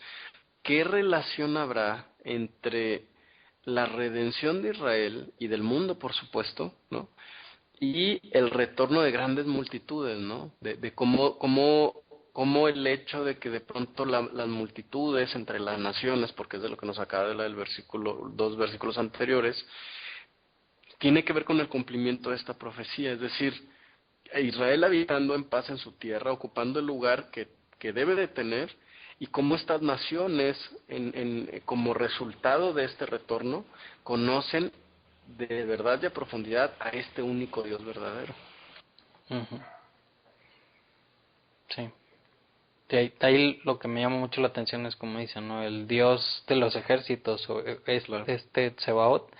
¿qué relación habrá entre la redención de Israel y del mundo, por supuesto, ¿no? Y el retorno de grandes multitudes, ¿no? De cómo el hecho de que de pronto las multitudes entre las naciones, porque es de lo que nos acaba de leer el versículo, 2 versículos anteriores, tiene que ver con el cumplimiento de esta profecía, es decir, Israel habitando en paz en su tierra, ocupando el lugar que debe de tener, y cómo estas naciones, como resultado de este retorno, conocen de verdad y a profundidad a este único Dios verdadero. Uh-huh. Sí. De ahí lo que me llama mucho la atención es como dicen, ¿no? El Dios de los ejércitos, o es Claro. Tsebaot,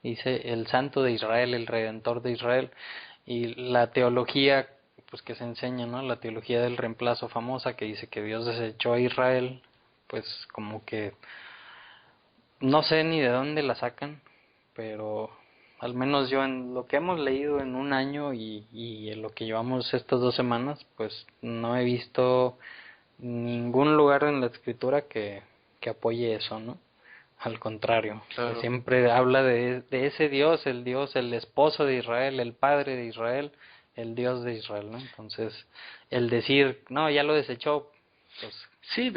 dice el Santo de Israel, el Redentor de Israel. Y la teología, pues que se enseña, ¿no? La teología del reemplazo famosa, que dice que Dios desechó a Israel, pues como que no sé ni de dónde la sacan, pero al menos yo en lo que hemos leído en un año y en lo que llevamos estas 2 semanas, pues no he visto ningún lugar en la escritura que apoye eso, ¿no? Al contrario, Claro. siempre habla de ese Dios, el esposo de Israel, el padre de Israel, el Dios de Israel, ¿no? Entonces, el decir, no, ya lo desechó, pues... Sí,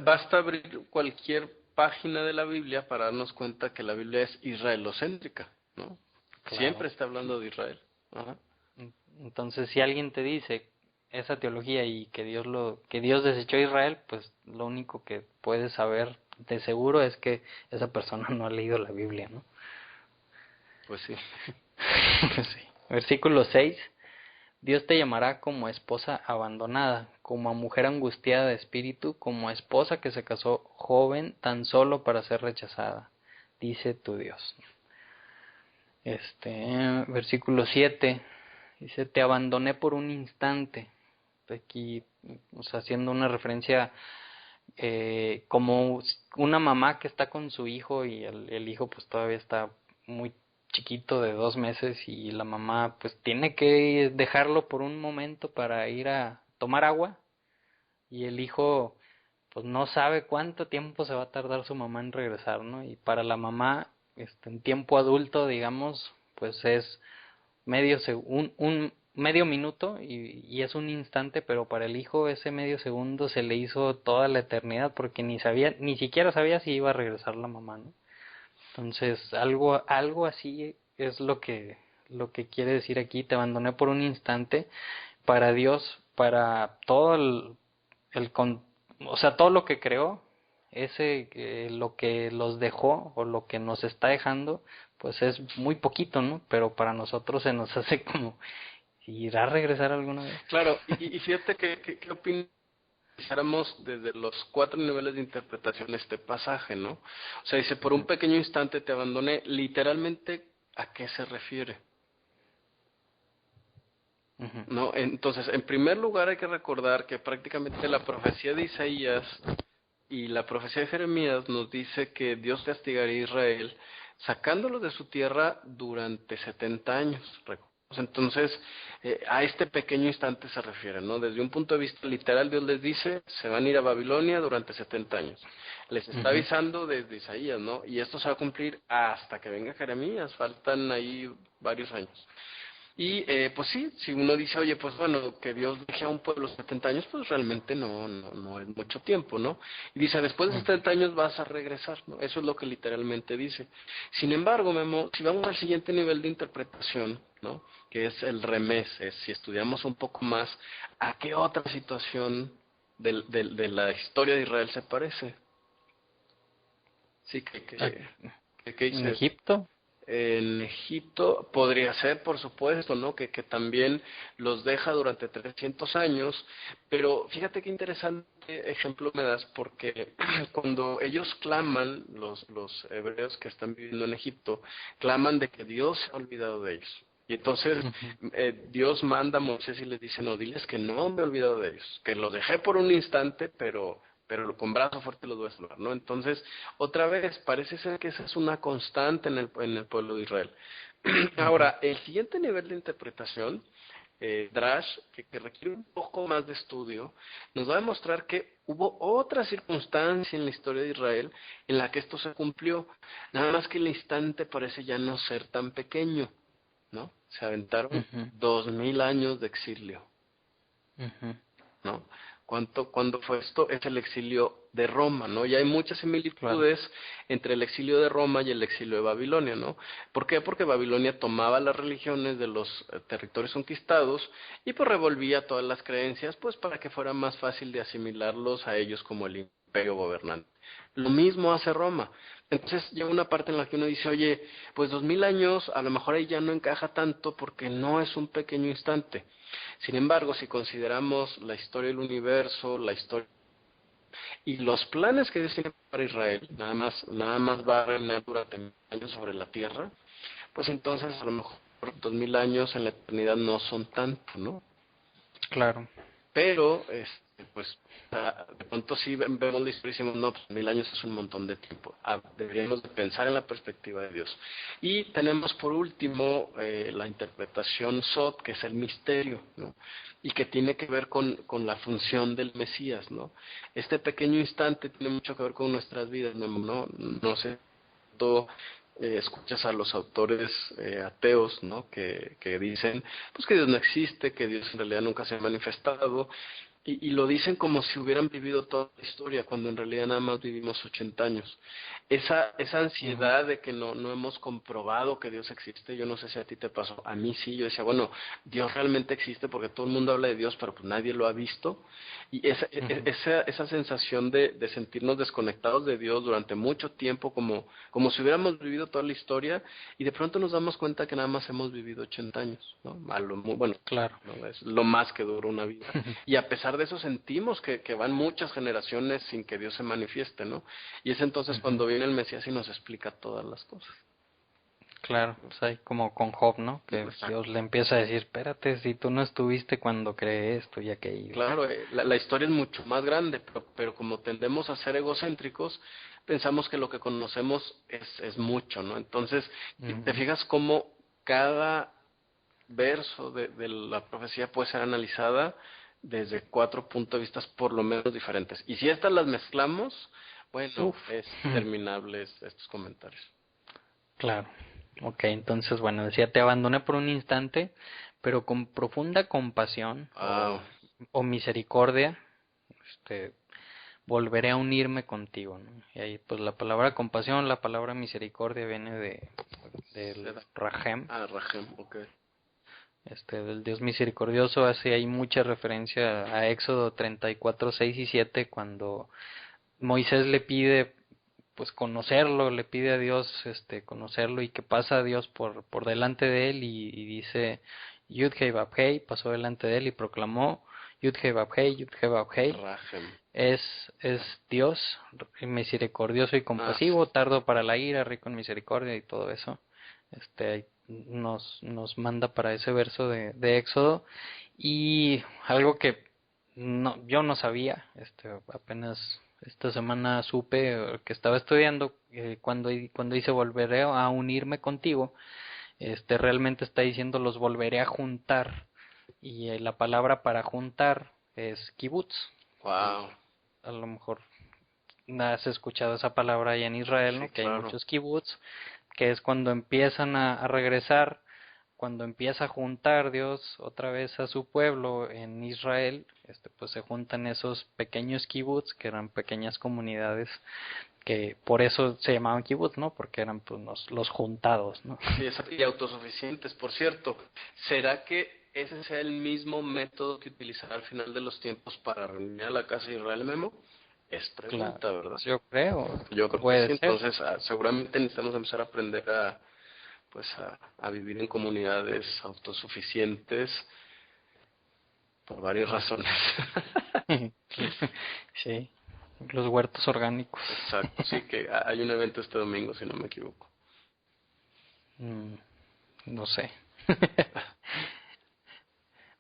basta abrir cualquier página de la Biblia para darnos cuenta que la Biblia es israelocéntrica, ¿no? Claro. Siempre está hablando de Israel. Ajá. Entonces, si alguien te dice esa teología y que Dios desechó a Israel, pues lo único que puedes saber de seguro es que esa persona no ha leído la Biblia, ¿no? Pues sí. Pues sí. Versículo 6. Dios te llamará como esposa abandonada, como a mujer angustiada de espíritu, como a esposa que se casó joven tan solo para ser rechazada, dice tu Dios. Versículo 7. Dice, te abandoné por un instante. Aquí, o sea, haciendo una referencia como una mamá que está con su hijo y el hijo pues todavía está muy chiquito de 2 meses y la mamá pues tiene que dejarlo por un momento para ir a tomar agua y el hijo pues no sabe cuánto tiempo se va a tardar su mamá en regresar, ¿no? Y para la mamá en tiempo adulto, digamos, pues es un medio minuto y es un instante, pero para el hijo ese medio segundo se le hizo toda la eternidad porque ni siquiera sabía si iba a regresar la mamá, ¿no? Entonces, algo así es lo que quiere decir aquí, te abandoné por un instante para Dios, para todo o sea, todo lo que creó, lo que los dejó o lo que nos está dejando, pues es muy poquito, ¿no? Pero para nosotros se nos hace como, ¿irá a regresar alguna vez? Claro, y fíjate qué opinas si hiciéramos desde los 4 niveles de interpretación este pasaje, ¿no? O sea, dice, por un pequeño instante te abandoné, literalmente, ¿a qué se refiere? Ujú. ¿No? Entonces, en primer lugar hay que recordar que prácticamente la profecía de Isaías y la profecía de Jeremías nos dice que Dios castigaría a Israel sacándolo de su tierra durante 70 años. Entonces, a este pequeño instante se refiere, ¿no? Desde un punto de vista literal, Dios les dice, se van a ir a Babilonia durante 70 años. Les está Ujú. avisando desde Isaías, ¿no? Y esto se va a cumplir hasta que venga Jeremías, faltan ahí varios años. Y pues sí, si uno dice, oye, pues bueno, que Dios deje a un pueblo 70 años, pues realmente no es mucho tiempo, ¿no? Y dice, después de Ujú. 70 años vas a regresar, ¿no? Eso es lo que literalmente dice. Sin embargo, Memo, si vamos al siguiente nivel de interpretación, ¿no? Que es el remés, es si estudiamos un poco más, ¿a qué otra situación de la historia de Israel se parece? Sí, Ah, que ¿En dice, Egipto? en Egipto podría ser, por supuesto, ¿no? Que también los deja durante 300 años, pero fíjate qué interesante ejemplo me das, porque cuando ellos claman, los hebreos que están viviendo en Egipto, claman de que Dios se ha olvidado de ellos. Y entonces Ujú. Dios manda a Moisés y les dice, no, diles que no me he olvidado de ellos, que los dejé por un instante, pero con brazo fuerte los voy a salvar, ¿no? Entonces, otra vez, parece ser que esa es una constante en el pueblo de Israel. Ujú. Ahora, el siguiente nivel de interpretación, Drash, que requiere un poco más de estudio, nos va a demostrar que hubo otra circunstancia en la historia de Israel en la que esto se cumplió, nada más que el instante parece ya no ser tan pequeño, ¿no? Se aventaron Ujú. 2000 años de exilio. Ujú. ¿No? ¿Cuándo fue esto? Es el exilio de Roma, ¿no? Y hay muchas Claro. similitudes entre el exilio de Roma y el exilio de Babilonia, ¿no? ¿Por qué? Porque Babilonia tomaba las religiones de los territorios conquistados y pues revolvía todas las creencias, pues para que fuera más fácil de asimilarlos a ellos como el imperio gobernante. Lo mismo hace Roma. Entonces llega una parte en la que uno dice, oye, pues 2000 años a lo mejor ahí ya no encaja tanto porque no es un pequeño instante. Sin embargo, si consideramos la historia del universo, la historia y los planes que Dios tiene para Israel, nada más va a reinar durante 1000 años sobre la tierra, pues entonces a lo mejor 2000 años en la eternidad no son tanto, ¿no? Claro. Pero, pues, de pronto sí vemos la historia y decimos, no, pues 1000 años es un montón de tiempo. Deberíamos de pensar en la perspectiva de Dios. Y tenemos por último la interpretación Sot, que es el misterio, ¿no? Y que tiene que ver con la función del Mesías, ¿no? Este pequeño instante tiene mucho que ver con nuestras vidas, no sé, tú escuchas a los autores ateos, ¿no? Que dicen, pues que Dios no existe, que Dios en realidad nunca se ha manifestado, y lo dicen como si hubieran vivido toda la historia, cuando en realidad nada más vivimos 80 años. Esa Ujú. ansiedad de que no hemos comprobado que Dios existe, yo no sé si a ti te pasó, a mí sí, yo decía, bueno, Dios realmente existe porque todo el mundo habla de Dios, pero pues nadie lo ha visto. Y Ujú. esa sensación de sentirnos desconectados de Dios durante mucho tiempo, como si hubiéramos vivido toda la historia, y de pronto nos damos cuenta que nada más hemos vivido 80 años, ¿no? Bueno, Claro. ¿no? Es lo más que dura una vida. Y a pesar de eso sentimos que van muchas generaciones sin que Dios se manifieste, ¿no? Y es entonces Ujú. cuando viene el Mesías y nos explica todas las cosas. Claro, pues ahí como con Job, ¿no? Que Exacto. Dios le empieza a decir, espérate, si tú no estuviste cuando creé esto y aquello. Claro, la historia es mucho más grande, pero como tendemos a ser egocéntricos, pensamos que lo que conocemos es mucho, ¿no? Entonces, te Ujú. fijas cómo cada verso de la profecía puede ser analizada desde 4 puntos de vista por lo menos diferentes. Y si estas las mezclamos, bueno, Uf. es interminable estos comentarios. Claro. Ok, entonces, bueno, decía, te abandoné por un instante pero con profunda compasión Wow. o misericordia, volveré a unirme contigo, ¿no? Y ahí pues la palabra compasión, la palabra misericordia viene del Rahem, Rahem, ok. del Dios misericordioso. Hace ahí mucha referencia a Éxodo 34, 6 y 7, cuando Moisés le pide pues conocerlo, le pide a Dios conocerlo, y que pasa a Dios por delante de él, y dice Yud Hei Vav Hei, pasó delante de él y proclamó Yud Hei Vav Hei, Yud Hei Vav Hei. Rahem. Es Dios misericordioso y compasivo, Sí. tardo para la ira, rico en misericordia y todo eso. Nos manda para ese verso de Éxodo. Y algo que yo no sabía, apenas esta semana supe, que estaba estudiando, cuando dice volveré a unirme contigo, realmente está diciendo los volveré a juntar, y la palabra para juntar es kibutz. Wow. A lo mejor has escuchado esa palabra allá en Israel, ¿no? Sí, Que hay claro. muchos kibutz, que es cuando empiezan a regresar, cuando empieza a juntar Dios otra vez a su pueblo en Israel, pues se juntan esos pequeños kibutz, que eran pequeñas comunidades, que por eso se llamaban kibutz, ¿no? Porque eran pues los juntados, ¿no? Sí, y autosuficientes, por cierto. ¿Será que ese sea el mismo método que utilizará al final de los tiempos para reunir a la casa de Israel, Memo? Es pregunta, Claro, ¿verdad? yo creo, Yo creo que puede sí. ser. Entonces, seguramente necesitamos empezar a aprender a vivir en comunidades autosuficientes por varias razones. Sí, los huertos orgánicos. Exacto, sí, que hay un evento este domingo, si no me equivoco. No sé.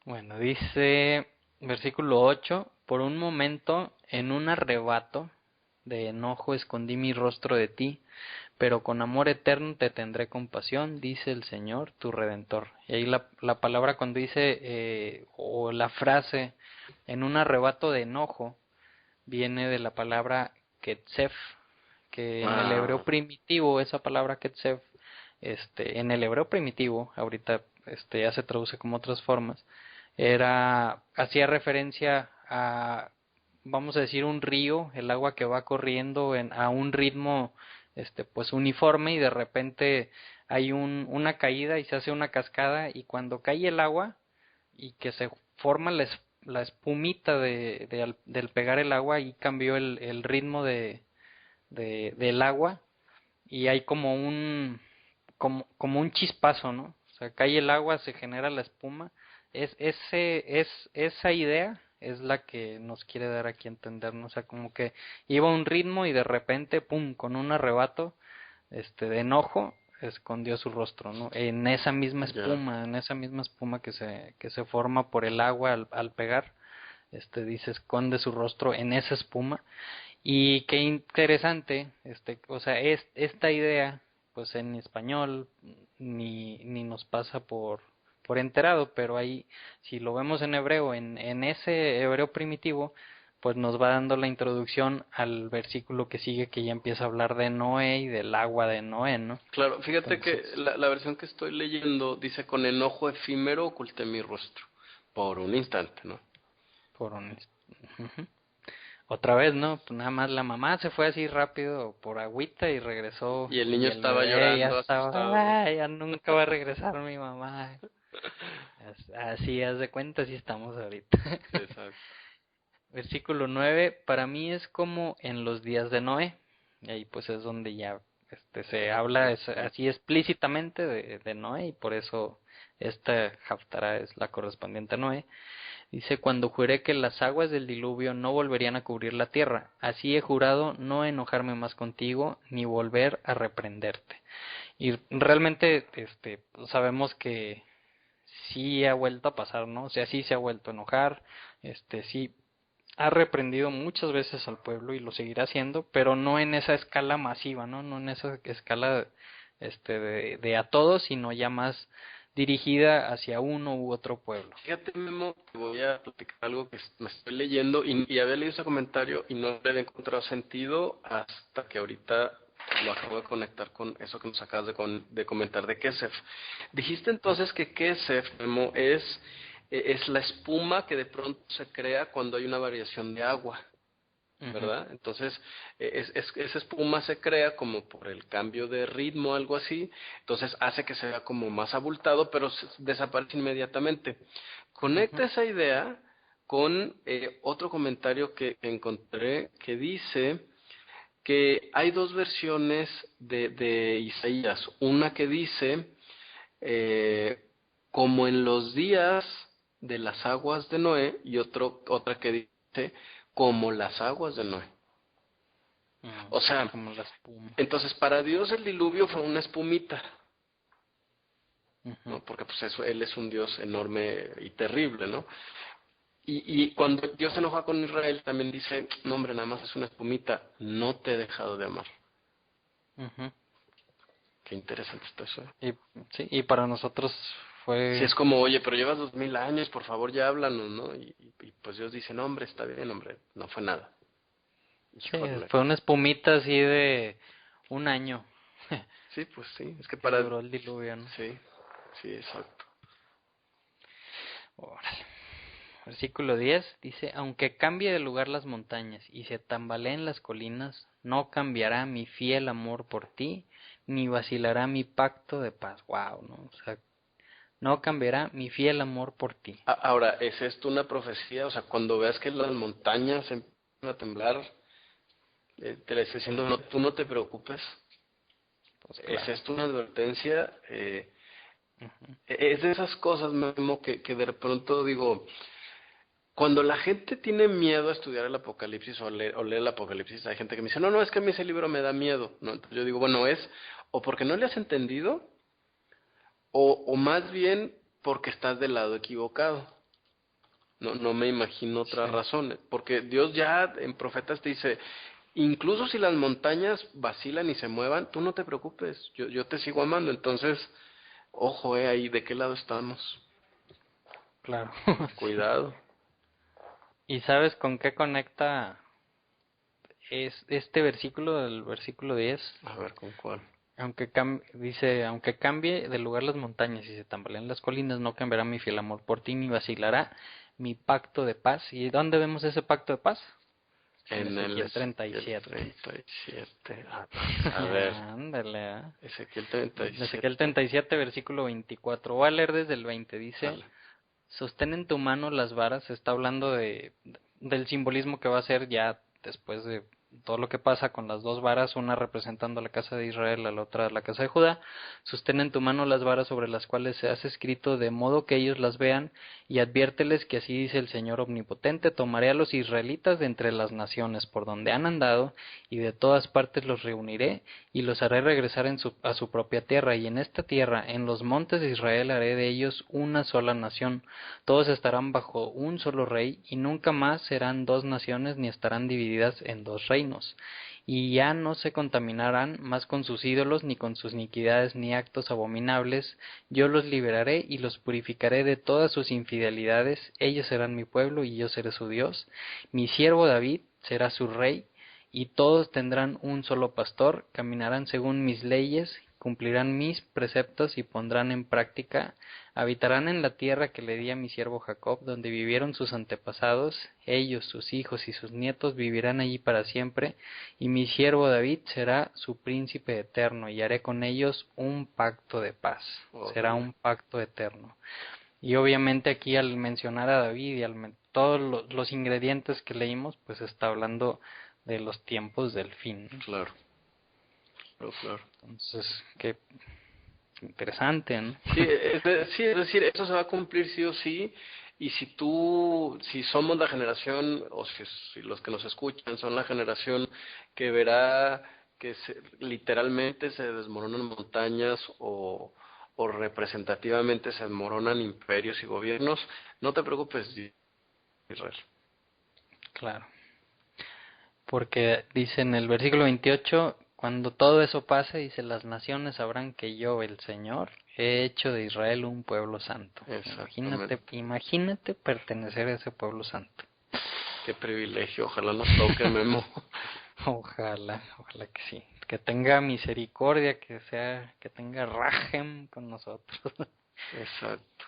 Bueno, dice versículo 8, por un momento, en un arrebato de enojo, escondí mi rostro de ti, pero con amor eterno te tendré compasión, dice el Señor, tu Redentor. Y ahí la palabra cuando dice, o la frase, en un arrebato de enojo, viene de la palabra ketzef, que en el hebreo Wow. primitivo, esa palabra ketzef, en el hebreo primitivo, ahorita ya se traduce como otras formas, hacía referencia a, vamos a decir, un río, el agua que va corriendo a un ritmo pues uniforme, y de repente hay una caída y se hace una cascada, y cuando cae el agua y que se forma la espumita del pegar el agua, y cambió el ritmo del agua, y hay como un chispazo, ¿no? O sea, cae el agua, se genera la espuma. Esa idea es la que nos quiere dar aquí a entender, ¿no? O sea, como que iba a un ritmo y de repente, pum, con un arrebato, de enojo, escondió su rostro, ¿no? En esa misma espuma, en esa misma espuma que se forma por el agua al pegar, dice, esconde su rostro en esa espuma. Y qué interesante, o sea, esta idea, pues en español ni nos pasa por enterado, pero ahí, si lo vemos en hebreo, en ese hebreo primitivo, pues nos va dando la introducción al versículo que sigue, que ya empieza a hablar de Noé y del agua de Noé, ¿no? Claro, fíjate Entonces, que la versión que estoy leyendo dice: con enojo efímero oculté mi rostro por un instante, ¿no? por un... Ujú. Otra vez, ¿no? Pues nada más la mamá se fue así rápido por agüita y regresó, Y el y niño el estaba bebé ya llorando, asustado. estaba, ya nunca va a regresar mi mamá. Así, haz de cuenta, así estamos ahorita. Exacto. Versículo 9, para mí es como en los días de Noé. Y ahí pues es donde ya se habla así explícitamente de Noé, y por eso esta Haftará es la correspondiente a Noé. Dice, cuando juré que las aguas del diluvio no volverían a cubrir la tierra, así he jurado no enojarme más contigo, ni volver a reprenderte. Y realmente sabemos que sí ha vuelto a pasar, ¿no? O sea, sí se ha vuelto a enojar, sí ha reprendido muchas veces al pueblo y lo seguirá haciendo, pero no en esa escala masiva, ¿no? No en esa escala de a todos, sino ya más dirigida hacia uno u otro pueblo. Fíjate, Memo, te voy a platicar algo que me estoy leyendo y había leído ese comentario y no le había encontrado sentido hasta que ahorita lo acabo de conectar con eso que nos acabas de comentar de Kesef. Dijiste entonces que Kesef, Memo, es la espuma que de pronto se crea cuando hay una variación de agua, ¿verdad? Entonces, esa espuma se crea como por el cambio de ritmo, algo así, entonces hace que sea como más abultado, pero desaparece inmediatamente. Conecta esa idea con otro comentario que encontré que dice que hay dos versiones de Isaías, una que dice, como en los días de las aguas de Noé, y otra que dice, como las aguas de Noé. O sea, como la espuma. entonces para Dios el diluvio fue una espumita, ¿no? Porque pues Él es un Dios enorme y terrible, ¿no? Y cuando Dios se enoja con Israel también dice, no hombre, nada más es una espumita, no te he dejado de amar. Qué interesante está eso. Y para nosotros fue... Sí, es como, oye, pero llevas 2000 años, por favor ya háblanos, ¿no? Y pues Dios dice, no hombre, está bien, hombre, no fue nada. Sí, fue una espumita así de un año. Sí, pues sí, es que que para... duró el diluvio, ¿no? Sí, sí, exacto. Órale. Versículo 10 dice, aunque cambie de lugar las montañas y se tambaleen las colinas, no cambiará mi fiel amor por ti, ni vacilará mi pacto de paz. Wow, ¿no? O sea, no cambiará mi fiel amor por ti. Ahora, ¿es esto una profecía? O sea, cuando veas que las montañas empiezan a temblar, te le estoy diciendo, no, tú no te preocupes. Pues claro. ¿Es esto una advertencia? Es de esas cosas, Memo, que de pronto digo, cuando la gente tiene miedo a estudiar el Apocalipsis o leer el Apocalipsis, hay gente que me dice, no, es que a mí ese libro me da miedo. No, entonces yo digo, bueno, es o porque no le has entendido, o más bien porque estás del lado equivocado. No me imagino otra razón, porque Dios ya en profetas te dice, incluso si las montañas vacilan y se muevan, tú no te preocupes, yo te sigo amando. Entonces, ojo, ahí, ¿de qué lado estamos? Claro. Cuidado. ¿Y sabes con qué conecta este versículo, el versículo 10? A ver, ¿con cuál? Dice, aunque cambie de lugar las montañas y se tambalean las colinas, no cambiará mi fiel amor por ti, ni vacilará mi pacto de paz. ¿Y dónde vemos ese pacto de paz? En Ezequiel 37. 37. A ver. Ándale, Ezequiel 37. Ezequiel 37, versículo 24. Voy a leer desde el 20. Dice, Dale. sostén en tu mano las varas. Está hablando del simbolismo que va a ser ya después de todo lo que pasa con las dos varas, una representando a la casa de Israel, a la otra a la casa de Judá. Sostén en tu mano las varas sobre las cuales se has escrito, de modo que ellos las vean, y adviérteles que así dice el Señor Omnipotente, tomaré a los israelitas de entre las naciones por donde han andado, y de todas partes los reuniré, y los haré regresar a su propia tierra, y en esta tierra, en los montes de Israel, haré de ellos una sola nación. Todos estarán bajo un solo rey, y nunca más serán dos naciones ni estarán divididas en dos reinos. Y ya no se contaminarán más con sus ídolos, ni con sus iniquidades, ni actos abominables. Yo los liberaré y los purificaré de todas sus infidelidades. Ellos serán mi pueblo y yo seré su Dios. Mi siervo David será su rey, y todos tendrán un solo pastor, caminarán según mis leyes, cumplirán mis preceptos y pondrán en práctica. Habitarán en la tierra que le di a mi siervo Jacob, donde vivieron sus antepasados. Ellos, sus hijos y sus nietos vivirán allí para siempre, y mi siervo David será su príncipe eterno, y haré con ellos un pacto de paz. Será un pacto eterno. Y obviamente aquí al mencionar a David y todos los ingredientes que leímos, pues está hablando de los tiempos del fin. Claro. Claro. Entonces, qué interesante, ¿no? Sí, es decir, eso se va a cumplir sí o sí, y si somos la generación, o si los que nos escuchan son la generación que verá que literalmente se desmoronan montañas o representativamente se desmoronan imperios y gobiernos, no te preocupes, Israel. Claro. Porque dice en el versículo 28, cuando todo eso pase, dice, las naciones sabrán que yo, el Señor, he hecho de Israel un pueblo santo. Imagínate pertenecer a ese pueblo santo. Qué privilegio, ojalá nos toque, Memo. Ojalá que sí. que tenga misericordia, que tenga rajem con nosotros. Exacto.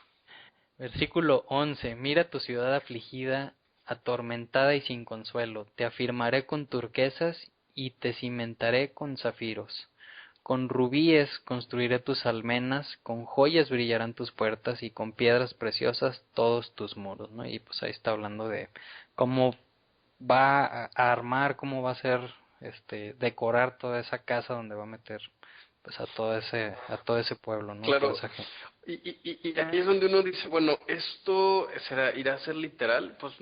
Versículo 11. Mira tu ciudad afligida, atormentada y sin consuelo. Te afirmaré con turquesas y te cimentaré con zafiros. Con rubíes construiré tus almenas, con joyas brillarán tus puertas y con piedras preciosas todos tus muros, ¿no? Y pues ahí está hablando de cómo va a armar, cómo va a ser, decorar toda esa casa donde va a meter pues a todo ese pueblo, ¿no? Toda Claro, esa gente. y ahí es donde uno dice, bueno, esto irá a ser literal, pues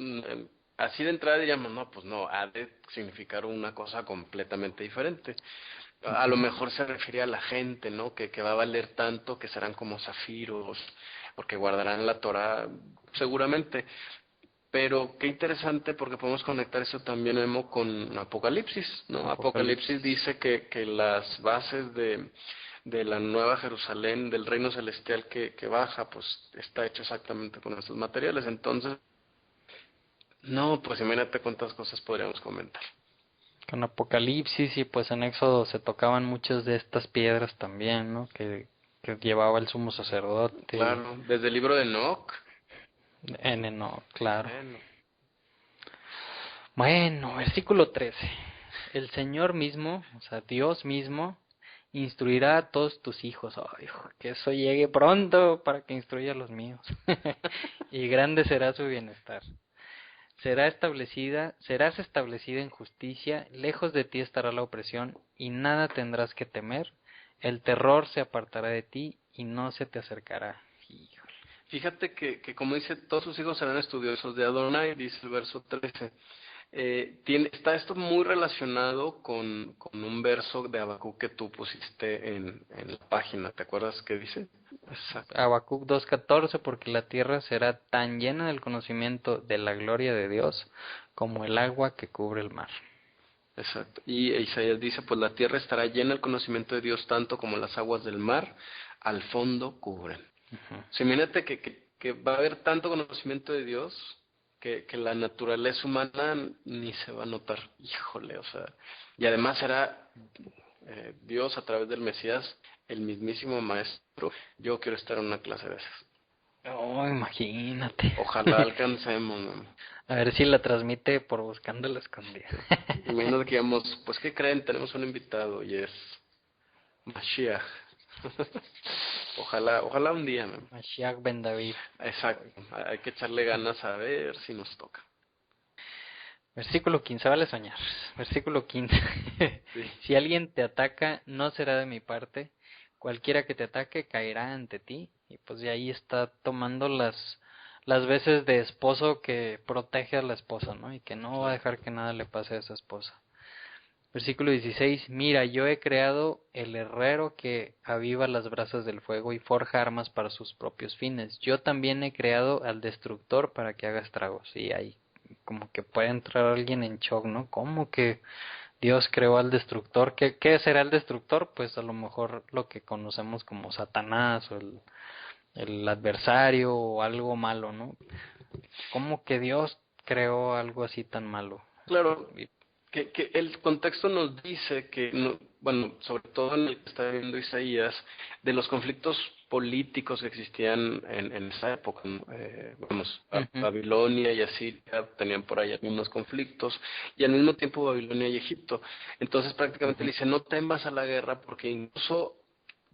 así de entrada diríamos, no, pues no, ha de significar una cosa completamente diferente. A lo mejor se refiere a la gente, ¿no? Que va a valer tanto, que serán como zafiros, porque guardarán la Torah, seguramente. Pero qué interesante porque podemos conectar eso también, Memo, con Apocalipsis, ¿no? Apocalipsis dice que las bases de la nueva Jerusalén, del reino celestial que baja, pues está hecho exactamente con estos materiales. Entonces, no, pues imagínate cuántas cosas podríamos comentar. Con Apocalipsis y pues en Éxodo se tocaban muchas de estas piedras también, ¿no? Que llevaba el sumo sacerdote. Claro, desde el libro de Enoch. No, claro. Bueno. Bueno, versículo 13. El Señor mismo, o sea, Dios mismo, instruirá a todos tus hijos. Ay, hijo, que eso llegue pronto para que instruya a los míos. Y grande será su bienestar. Serás establecida en justicia, lejos de ti estará la opresión, y nada tendrás que temer. El terror se apartará de ti y no se te acercará. Híjole. Fíjate que como dice, todos sus hijos serán estudiosos de Adonai, dice el verso 13. Está esto muy relacionado con un verso de Habacuc que tú pusiste en la página, ¿te acuerdas qué dice? Exacto. Habacuc 2:14, porque la tierra será tan llena del conocimiento de la gloria de Dios como el agua que cubre el mar. Exacto. Y Isaías dice, pues la tierra estará llena del conocimiento de Dios tanto como las aguas del mar al fondo cubren. Uh-huh. O sea, imagínate que va a haber tanto conocimiento de Dios que la naturaleza humana ni se va a notar. Híjole, o sea, y además será Dios a través del Mesías el mismísimo maestro. Yo quiero estar en una clase de esas. Oh, imagínate. Ojalá alcancemos, ¿no? A ver si la transmite por Buscando la Escondida. Imagínate que digamos, pues ¿qué creen? Tenemos un invitado y es Mashiach. Ojalá un día, ¿no? Mashiach Ben David. Exacto, hay que echarle ganas a ver si nos toca. Versículo 15, vale soñar. Versículo 15. Sí. Si alguien te ataca, no será de mi parte. Cualquiera que te ataque caerá ante ti. Y pues de ahí está tomando las veces de esposo que protege a la esposa, ¿no? Y que no va a dejar que nada le pase a esa esposa. Versículo 16. Mira, yo he creado el herrero que aviva las brasas del fuego y forja armas para sus propios fines. Yo también he creado al destructor para que haga estragos. Y ahí como que puede entrar alguien en shock, ¿no? ¿Cómo que Dios creó al destructor? ¿Qué será el destructor? Pues a lo mejor lo que conocemos como Satanás o el adversario o algo malo, ¿no? ¿Cómo que Dios creó algo así tan malo? Claro, que el contexto nos dice que, bueno, sobre todo en el que está viviendo Isaías, de los conflictos políticos que existían en esa época, ¿no? Babilonia y Asiria tenían por ahí algunos conflictos, y al mismo tiempo Babilonia y Egipto. Entonces prácticamente le dice, no temas a la guerra, porque incluso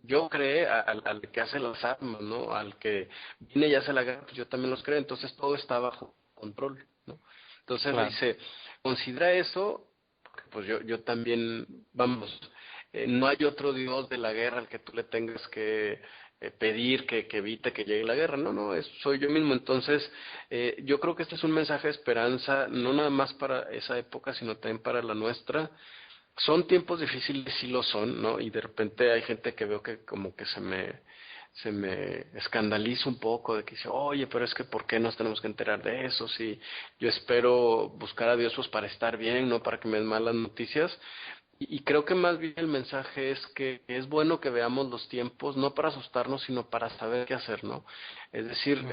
yo creé al que hace las armas, ¿no? Al que viene y hace la guerra, pues yo también los creo, entonces todo está bajo control, ¿no? Entonces Claro. le dice, considera eso, porque pues yo también, vamos, no hay otro Dios de la guerra al que tú le tengas que pedir que evite que llegue la guerra, no, soy yo mismo. Entonces yo creo que este es un mensaje de esperanza, no nada más para esa época, sino también para la nuestra. Son tiempos difíciles, sí lo son, ¿no? Y de repente hay gente que veo que como que se me escandaliza un poco de que dice, oye, pero es que ¿por qué nos tenemos que enterar de eso? Si yo espero buscar a Dios pues para estar bien, no para que me den malas noticias. Y creo que más bien el mensaje es que es bueno que veamos los tiempos, no para asustarnos, sino para saber qué hacer, ¿no? Es decir,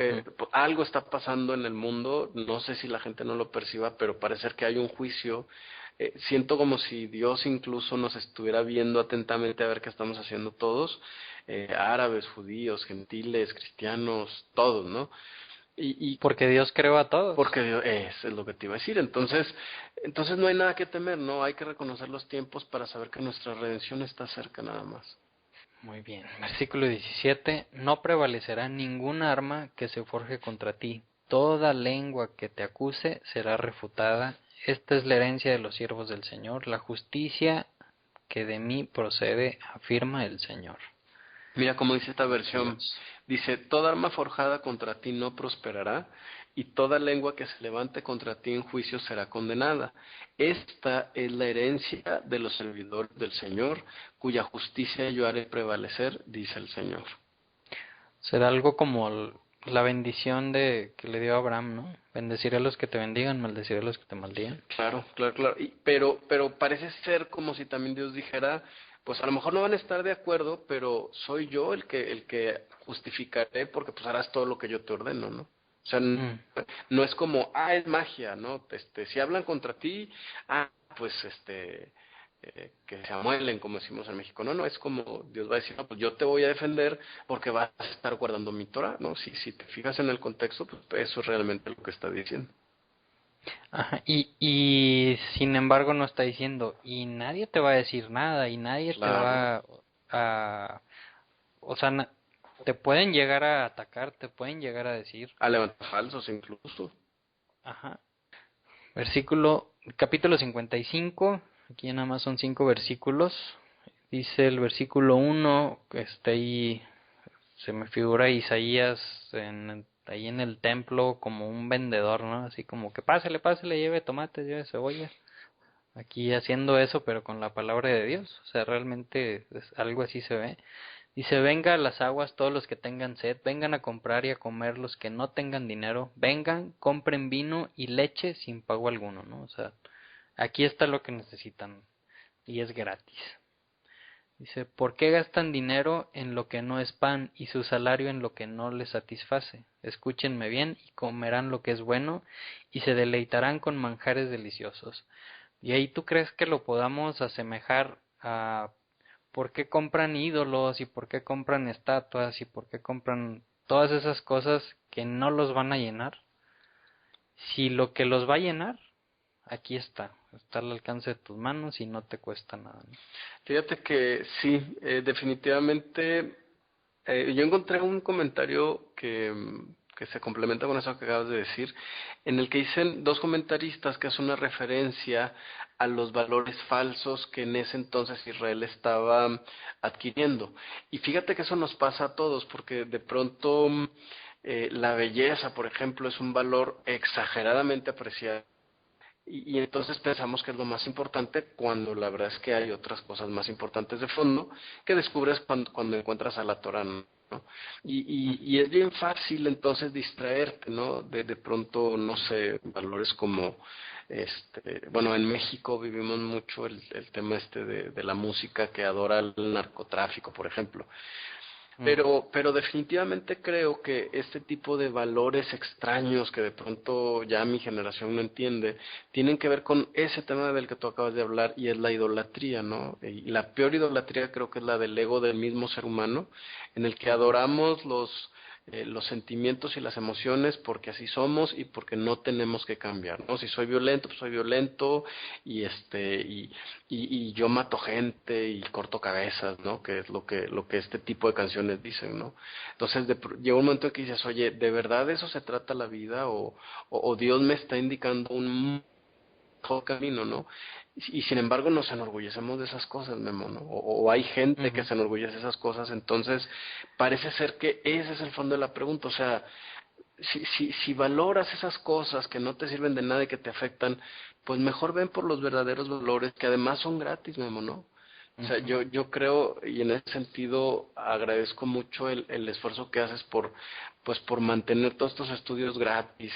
algo está pasando en el mundo, no sé si la gente no lo perciba, pero parece que hay un juicio siento como si Dios incluso nos estuviera viendo atentamente a ver qué estamos haciendo todos, árabes, judíos, gentiles, cristianos, todos, ¿no? Y Porque Dios creó a todos. porque Dios, eso es lo que te iba a decir. Entonces no hay nada que temer, ¿no? Hay que reconocer los tiempos para saber que nuestra redención está cerca nada más. Muy bien. Versículo 17. No prevalecerá ningún arma que se forje contra ti. Toda lengua que te acuse será refutada. Esta es la herencia de los siervos del Señor, la justicia que de mí procede, afirma el Señor. Mira cómo dice esta versión. Dios. Dice, toda arma forjada contra ti no prosperará, y toda lengua que se levante contra ti en juicio será condenada. Esta es la herencia de los servidores del Señor, cuya justicia yo haré prevalecer, dice el Señor. Será algo como la bendición de que le dio a Abraham, ¿no? Bendeciré a los que te bendigan, maldeciré a los que te maldigan. Claro, claro, claro. Pero parece ser como si también Dios dijera, pues a lo mejor no van a estar de acuerdo, pero soy yo el que justificaré porque pues harás todo lo que yo te ordeno, ¿no? O sea, Mm. no es como, es magia, ¿no? Si hablan contra ti, pues que se amuelen, como decimos en México. No, es como Dios va a decir, no, pues yo te voy a defender porque vas a estar guardando mi Torah, ¿no? Si te fijas en el contexto, pues eso es realmente lo que está diciendo. Ajá. Y sin embargo no está diciendo, y nadie te va a decir nada, y nadie te Claro. va a, o sea, te pueden llegar a atacar, te pueden llegar a decir. A levantar falsos incluso. Ajá. Capítulo 55, aquí nada más son 5 versículos. Dice el versículo 1, que está ahí, se me figura Isaías ahí en el templo como un vendedor, ¿no? Así como que pásele, lleve tomates, lleve cebolla. Aquí haciendo eso, pero con la palabra de Dios. O sea, realmente algo así se ve. Dice, venga a las aguas todos los que tengan sed, vengan a comprar y a comer los que no tengan dinero, vengan, compren vino y leche sin pago alguno, ¿no? O sea, aquí está lo que necesitan y es gratis. Dice, ¿por qué gastan dinero en lo que no es pan y su salario en lo que no les satisface? Escúchenme bien y comerán lo que es bueno y se deleitarán con manjares deliciosos. Y ahí tú crees que lo podamos asemejar a por qué compran ídolos y por qué compran estatuas y por qué compran todas esas cosas que no los van a llenar. Si lo que los va a llenar, aquí está al alcance de tus manos y no te cuesta nada, ¿no? Fíjate que sí, definitivamente. Yo encontré un comentario que se complementa con eso que acabas de decir, en el que dicen dos comentaristas que hace una referencia a los valores falsos que en ese entonces Israel estaba adquiriendo. Y fíjate que eso nos pasa a todos, porque de pronto la belleza, por ejemplo, es un valor exageradamente apreciado. Y entonces pensamos que es lo más importante cuando la verdad es que hay otras cosas más importantes de fondo que descubres cuando encuentras a la Torah, ¿no? Y es bien fácil entonces distraerte, ¿no? De pronto, no sé, valores como, bueno, en México vivimos mucho el tema de la música que adora el narcotráfico, por ejemplo. Pero definitivamente creo que este tipo de valores extraños que de pronto ya mi generación no entiende, tienen que ver con ese tema del que tú acabas de hablar y es la idolatría, ¿no? Y la peor idolatría creo que es la del ego del mismo ser humano, en el que adoramos los sentimientos y las emociones porque así somos y porque no tenemos que cambiar, ¿no? Si soy violento, pues soy violento y yo mato gente y corto cabezas, ¿no? Que es lo que este tipo de canciones dicen, ¿no? Entonces llega un momento en que dices, oye, ¿de verdad de eso se trata la vida o Dios me está indicando un mejor camino, ¿no? Y sin embargo nos enorgullecemos de esas cosas, Memo, ¿no? O hay gente que se enorgullece de esas cosas, entonces parece ser que ese es el fondo de la pregunta, o sea, si valoras esas cosas que no te sirven de nada y que te afectan, pues mejor ven por los verdaderos valores que además son gratis, Memo, ¿no? O sea, yo creo y en ese sentido agradezco mucho el esfuerzo que haces por mantener todos estos estudios gratis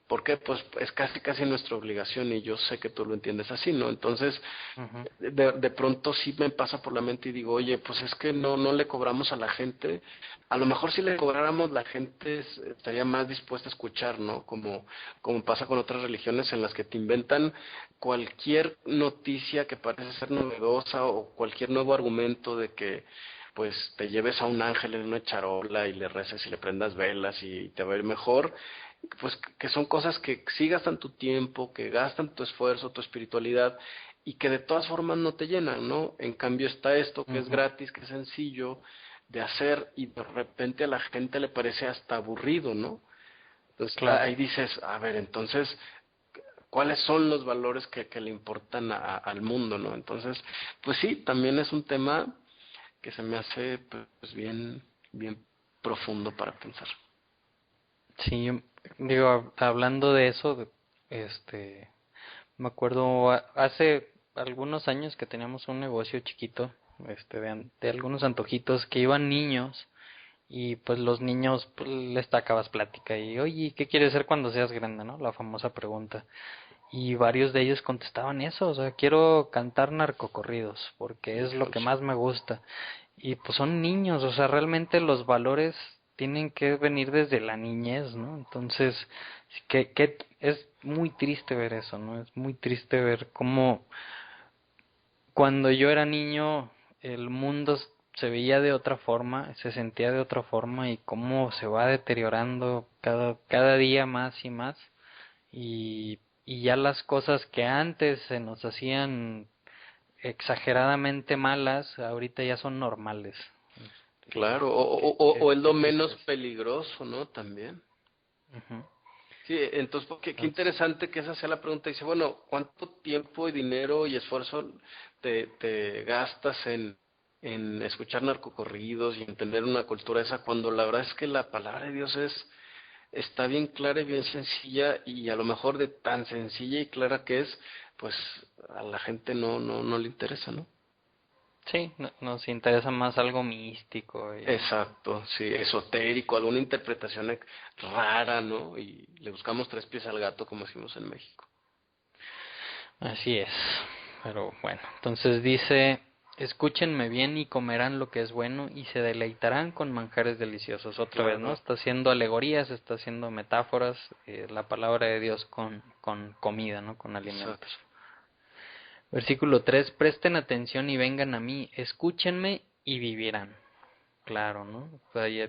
¿Por qué? Pues es casi nuestra obligación y yo sé que tú lo entiendes así, ¿no? Entonces, Ujú. de pronto sí me pasa por la mente y digo, oye, pues es que no le cobramos a la gente. A lo mejor si le cobráramos, la gente estaría más dispuesta a escuchar, ¿no? Como pasa con otras religiones en las que te inventan cualquier noticia que parece ser novedosa o cualquier nuevo argumento de que pues te lleves a un ángel en una charola y le reces y le prendas velas y te va a ir mejor, pues que son cosas que sí gastan tu tiempo, que gastan tu esfuerzo, tu espiritualidad y que de todas formas no te llenan, ¿no? En cambio está esto que es Ujú. gratis, que es sencillo de hacer y de repente a la gente le parece hasta aburrido, ¿no? Entonces Claro. ahí dices, a ver, entonces, ¿cuáles son los valores que le importan al mundo, ¿no? Entonces, pues sí, también es un tema que se me hace pues bien profundo para pensar. Sí, digo, hablando de eso, me acuerdo hace algunos años que teníamos un negocio chiquito, de algunos antojitos que iban niños y pues los niños pues, les sacabas plática y, oye, ¿qué quieres ser cuando seas grande, no? La famosa pregunta. Y varios de ellos contestaban eso, o sea, quiero cantar narcocorridos porque es lo que Híjoles. más me gusta. Y pues son niños, o sea, realmente los valores tienen que venir desde la niñez, ¿no? Entonces, sí que es muy triste ver eso, ¿no? Es muy triste ver cómo cuando yo era niño el mundo se veía de otra forma, se sentía de otra forma y cómo se va deteriorando cada día más y más y ya las cosas que antes se nos hacían exageradamente malas, ahorita ya son normales. Claro, o es Qué lo triste menos es. peligroso, ¿no? También. Ujú. Sí, entonces, qué Entonces, interesante que esa sea la pregunta. Dice, bueno, ¿cuánto tiempo y dinero y esfuerzo te gastas en escuchar narcocorridos y entender una cultura esa cuando la verdad es que la palabra de Dios está bien clara y bien sencilla y a lo mejor de tan sencilla y clara que es, pues a la gente no le interesa, ¿no? sí, nos interesa más algo místico Exacto, sí, esotérico, alguna interpretación rara, ¿no? Y le buscamos tres pies al gato, como decimos en México. así es. Pero bueno, entonces dice, escúchenme bien y comerán lo que es bueno y se deleitarán con manjares deliciosos. Otra vez, ¿no? Claro, Está haciendo alegorías, está haciendo metáforas, la palabra de Dios con comida, ¿no? Con exacto. alimentos. Versículo 3, presten atención y vengan a mí, escúchenme y vivirán. Claro, ¿no? O sea,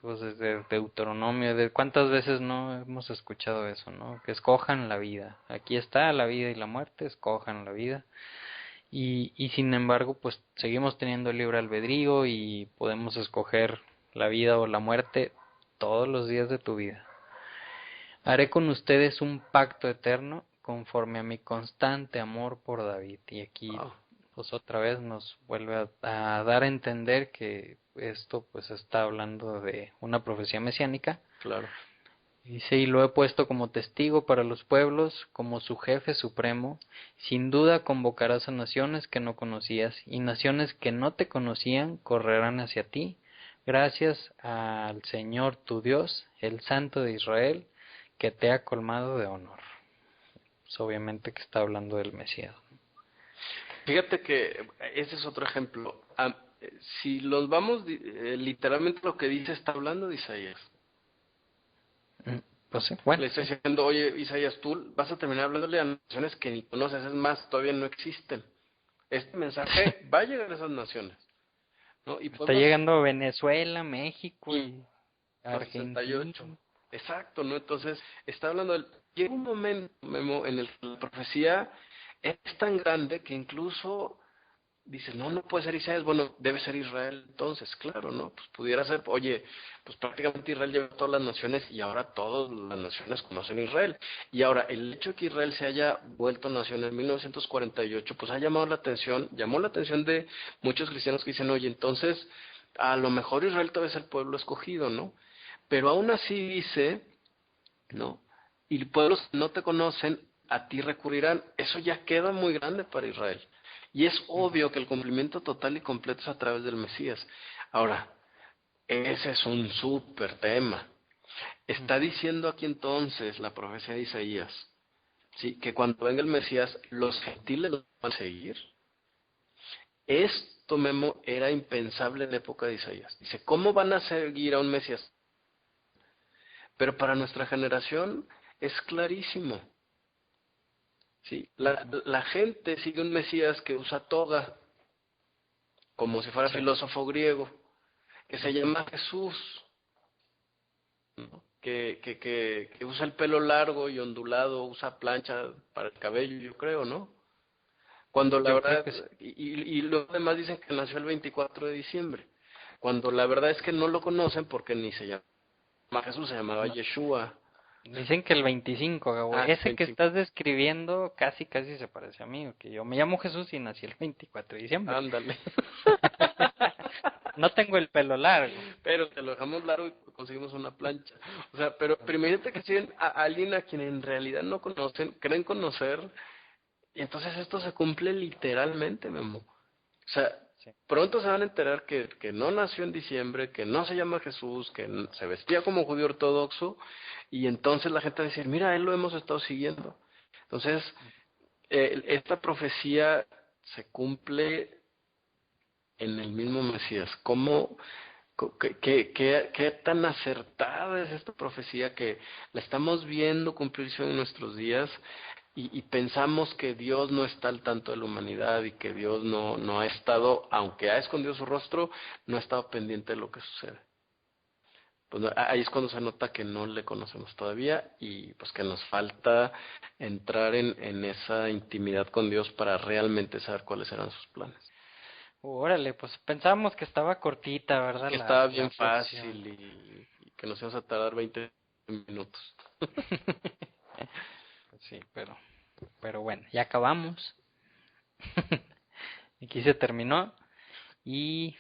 pues desde Deuteronomio, de cuántas veces no hemos escuchado eso, ¿no? Que escojan la vida. Aquí está la vida y la muerte, escojan la vida. Y sin embargo, pues seguimos teniendo el libre albedrío y podemos escoger la vida o la muerte todos los días de tu vida. Haré con ustedes un pacto eterno conforme a mi constante amor por David. Y aquí Wow, pues otra vez nos vuelve a dar a entender que esto pues está hablando de una profecía mesiánica. claro. Dice, y lo he puesto como testigo para los pueblos, como su jefe supremo. Sin duda convocarás a naciones que no conocías, y naciones que no te conocían correrán hacia ti, gracias al Señor tu Dios, el Santo de Israel, que te ha colmado de honor. Pues obviamente que está hablando del Mesías. Fíjate que ese es otro ejemplo. Si los vamos, literalmente lo que dice está hablando de Isaías. Pues sí, bueno, Le está sí. diciendo, oye, Isaías, tú vas a terminar hablándole a naciones que ni conoces, es más, todavía no existen. Este mensaje va a llegar a esas naciones, ¿no? Y Está pueblos llegando a Venezuela, México y 68. Argentina. Exacto, ¿no? Entonces, está hablando del... Llega un momento, Memo, en el que la profecía es tan grande que incluso dices, no puede ser Isaías, bueno, debe ser Israel entonces, claro, ¿no? Pues pudiera ser, oye, pues prácticamente Israel lleva a todas las naciones y ahora todas las naciones conocen a Israel. Y ahora, el hecho de que Israel se haya vuelto nación en 1948, pues ha llamado la atención, llamó la atención de muchos cristianos que dicen, oye, entonces, a lo mejor Israel todavía es el pueblo escogido, ¿no? Pero aún así dice, ¿no? Y pueblos que no te conocen, a ti recurrirán. Eso ya queda muy grande para Israel. Y es Ujú. obvio que el cumplimiento total y completo es a través del Mesías. Ahora, ese es un súper tema. Está diciendo aquí entonces la profecía de Isaías, ¿sí? Que cuando venga el Mesías, los gentiles lo van a seguir. Esto, Memo, era impensable en la época de Isaías. Dice, ¿cómo van a seguir a un Mesías? Pero para nuestra generación es clarísimo. ¿Sí? La gente sigue un Mesías que usa toga, como si fuera filósofo griego, que se llama Jesús, ¿no? Que usa el pelo largo y ondulado, usa plancha para el cabello, yo creo, ¿no? Cuando la verdad, y luego además dicen que nació el 24 de diciembre, cuando la verdad es que no lo conocen porque ni se llama Jesús, se llamaba Yeshua. Dicen que el 25, Gabo. Ese 25. que estás describiendo casi se parece a mí, que yo me llamo Jesús y nací el 24 de diciembre. Ándale. No tengo el pelo largo. Pero te lo dejamos largo y conseguimos una plancha. O sea, pero imagínate que siguen a alguien a quien en realidad no conocen, creen conocer, y entonces esto se cumple literalmente, Memo. O sea, pronto se van a enterar que no nació en diciembre, que no se llama Jesús, que se vestía como judío ortodoxo, y entonces la gente va a decir, mira, él lo hemos estado siguiendo. Entonces, esta profecía se cumple en el mismo Mesías. ¿Cómo, qué tan acertada es esta profecía que la estamos viendo cumplirse en nuestros días y pensamos que Dios no está al tanto de la humanidad y que Dios no ha estado, aunque ha escondido su rostro, no ha estado pendiente de lo que sucede? Pues ahí es cuando se nota que no le conocemos todavía y pues que nos falta entrar en esa intimidad con Dios para realmente saber cuáles eran sus planes. Órale, pues pensábamos que estaba cortita, ¿verdad? Que estaba bien fácil y que nos íbamos a tardar 20 minutos. Sí, pero bueno, ya acabamos. Aquí se terminó y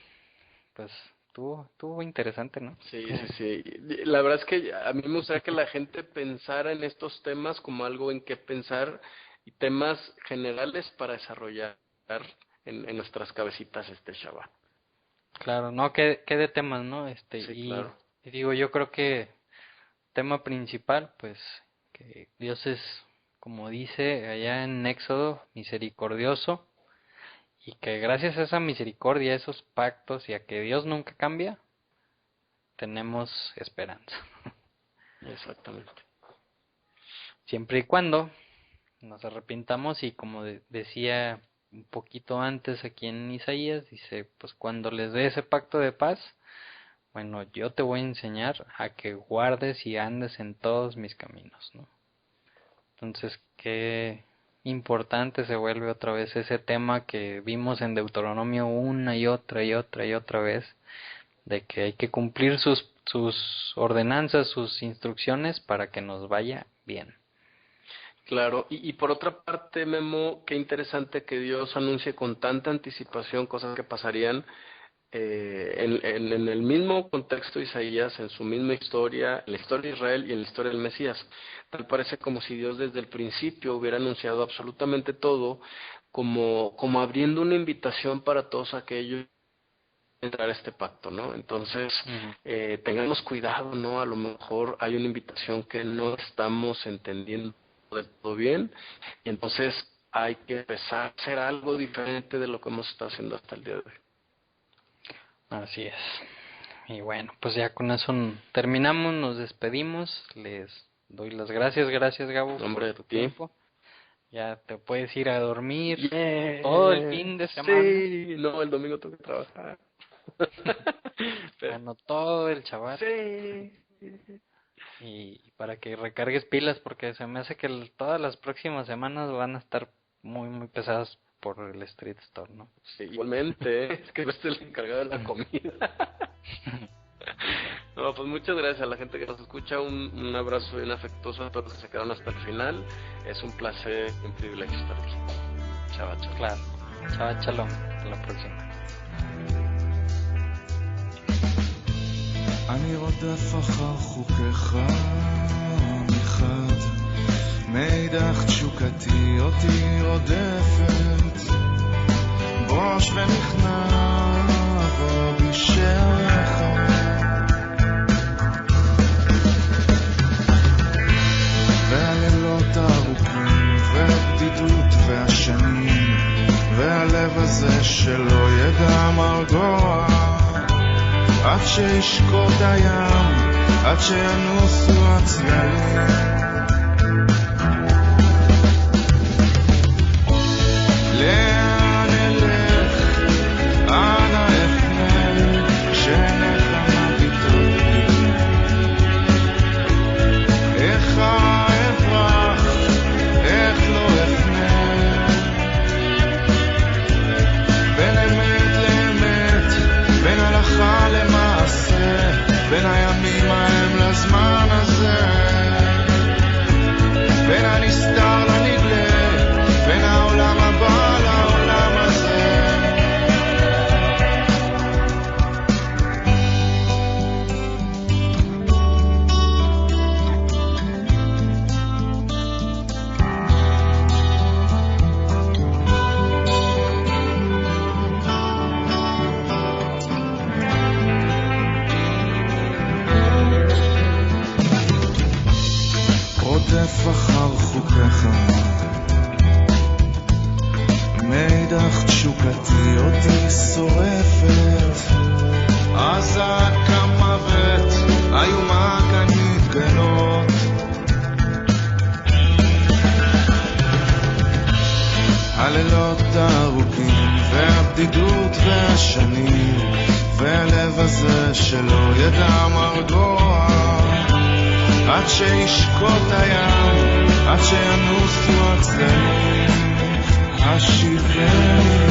pues estuvo interesante, ¿no? Sí. La verdad es que a mí me gustaría que la gente pensara en estos temas como algo en que pensar y temas generales para desarrollar en nuestras cabecitas este Shabbat. Claro, no, que de temas, ¿no? Sí, claro. Y digo, yo creo que tema principal, pues, que Dios es, como dice allá en Éxodo, misericordioso, y que gracias a esa misericordia, a esos pactos y a que Dios nunca cambia, tenemos esperanza. Exactamente. Siempre y cuando nos arrepintamos y como decía un poquito antes aquí en Isaías, dice, pues cuando les dé ese pacto de paz, bueno, yo te voy a enseñar a que guardes y andes en todos mis caminos, ¿no? Entonces, qué importante se vuelve otra vez ese tema que vimos en Deuteronomio una y otra vez, de que hay que cumplir sus ordenanzas, sus instrucciones para que nos vaya bien. Claro, y por otra parte, Memo, qué interesante que Dios anuncie con tanta anticipación cosas que pasarían en el mismo contexto de Isaías, en su misma historia, en la historia de Israel y en la historia del Mesías. Tal parece como si Dios desde el principio hubiera anunciado absolutamente todo, como abriendo una invitación para todos aquellos que entrar a este pacto, ¿no? Entonces, tengamos cuidado, ¿no? A lo mejor hay una invitación que no estamos entendiendo del todo bien, y entonces hay que empezar a hacer algo diferente de lo que hemos estado haciendo hasta el día de hoy. Así es. Y bueno, pues ya con eso terminamos, nos despedimos, les doy las gracias Gabo, Hombre, por tu tiempo. Ya te puedes ir a dormir todo el fin de semana. Sí, no, el domingo tengo que trabajar. Bueno, todo el Shabbat. Sí. Y para que recargues pilas, porque se me hace que todas las próximas semanas van a estar muy, muy pesadas por el Street Store, ¿no? Sí, igualmente, es que no estoy el encargado de la comida. No, pues muchas gracias a la gente que nos escucha, un abrazo bien afectuoso a todos los que se quedaron hasta el final. Es un placer y un privilegio estar aquí. Shabbat shalom. Claro, Shabbat shalom, hasta la próxima. אני רודף אחר חוקיך מחד, מאידך תשוקתי אותי רודפת, בראש ונכנע בו בשעריך. עד שישקוט הים, עד שינוסו הצללים. לאן אלך, אנה אפנה, כשנחמה תתרחק? איך אברח, איך לא אפנה? בין אמת לאמת, בין הלכה למעשה, בין הימים ההם לזמן הזה, בין הנסתר לנגלה, בין העולם הבא לעולם הזה. רודף אחר חוקיך, מאידך תשוקתי אותי שורפת, עזה כמוות, איומה כאן מתגלות. הלילות הארוכים והבדידות והשנים, והלב הזה שלא ידע מרגוע, עד שישקוט הים, עד שינוסו הצללים, השיבני.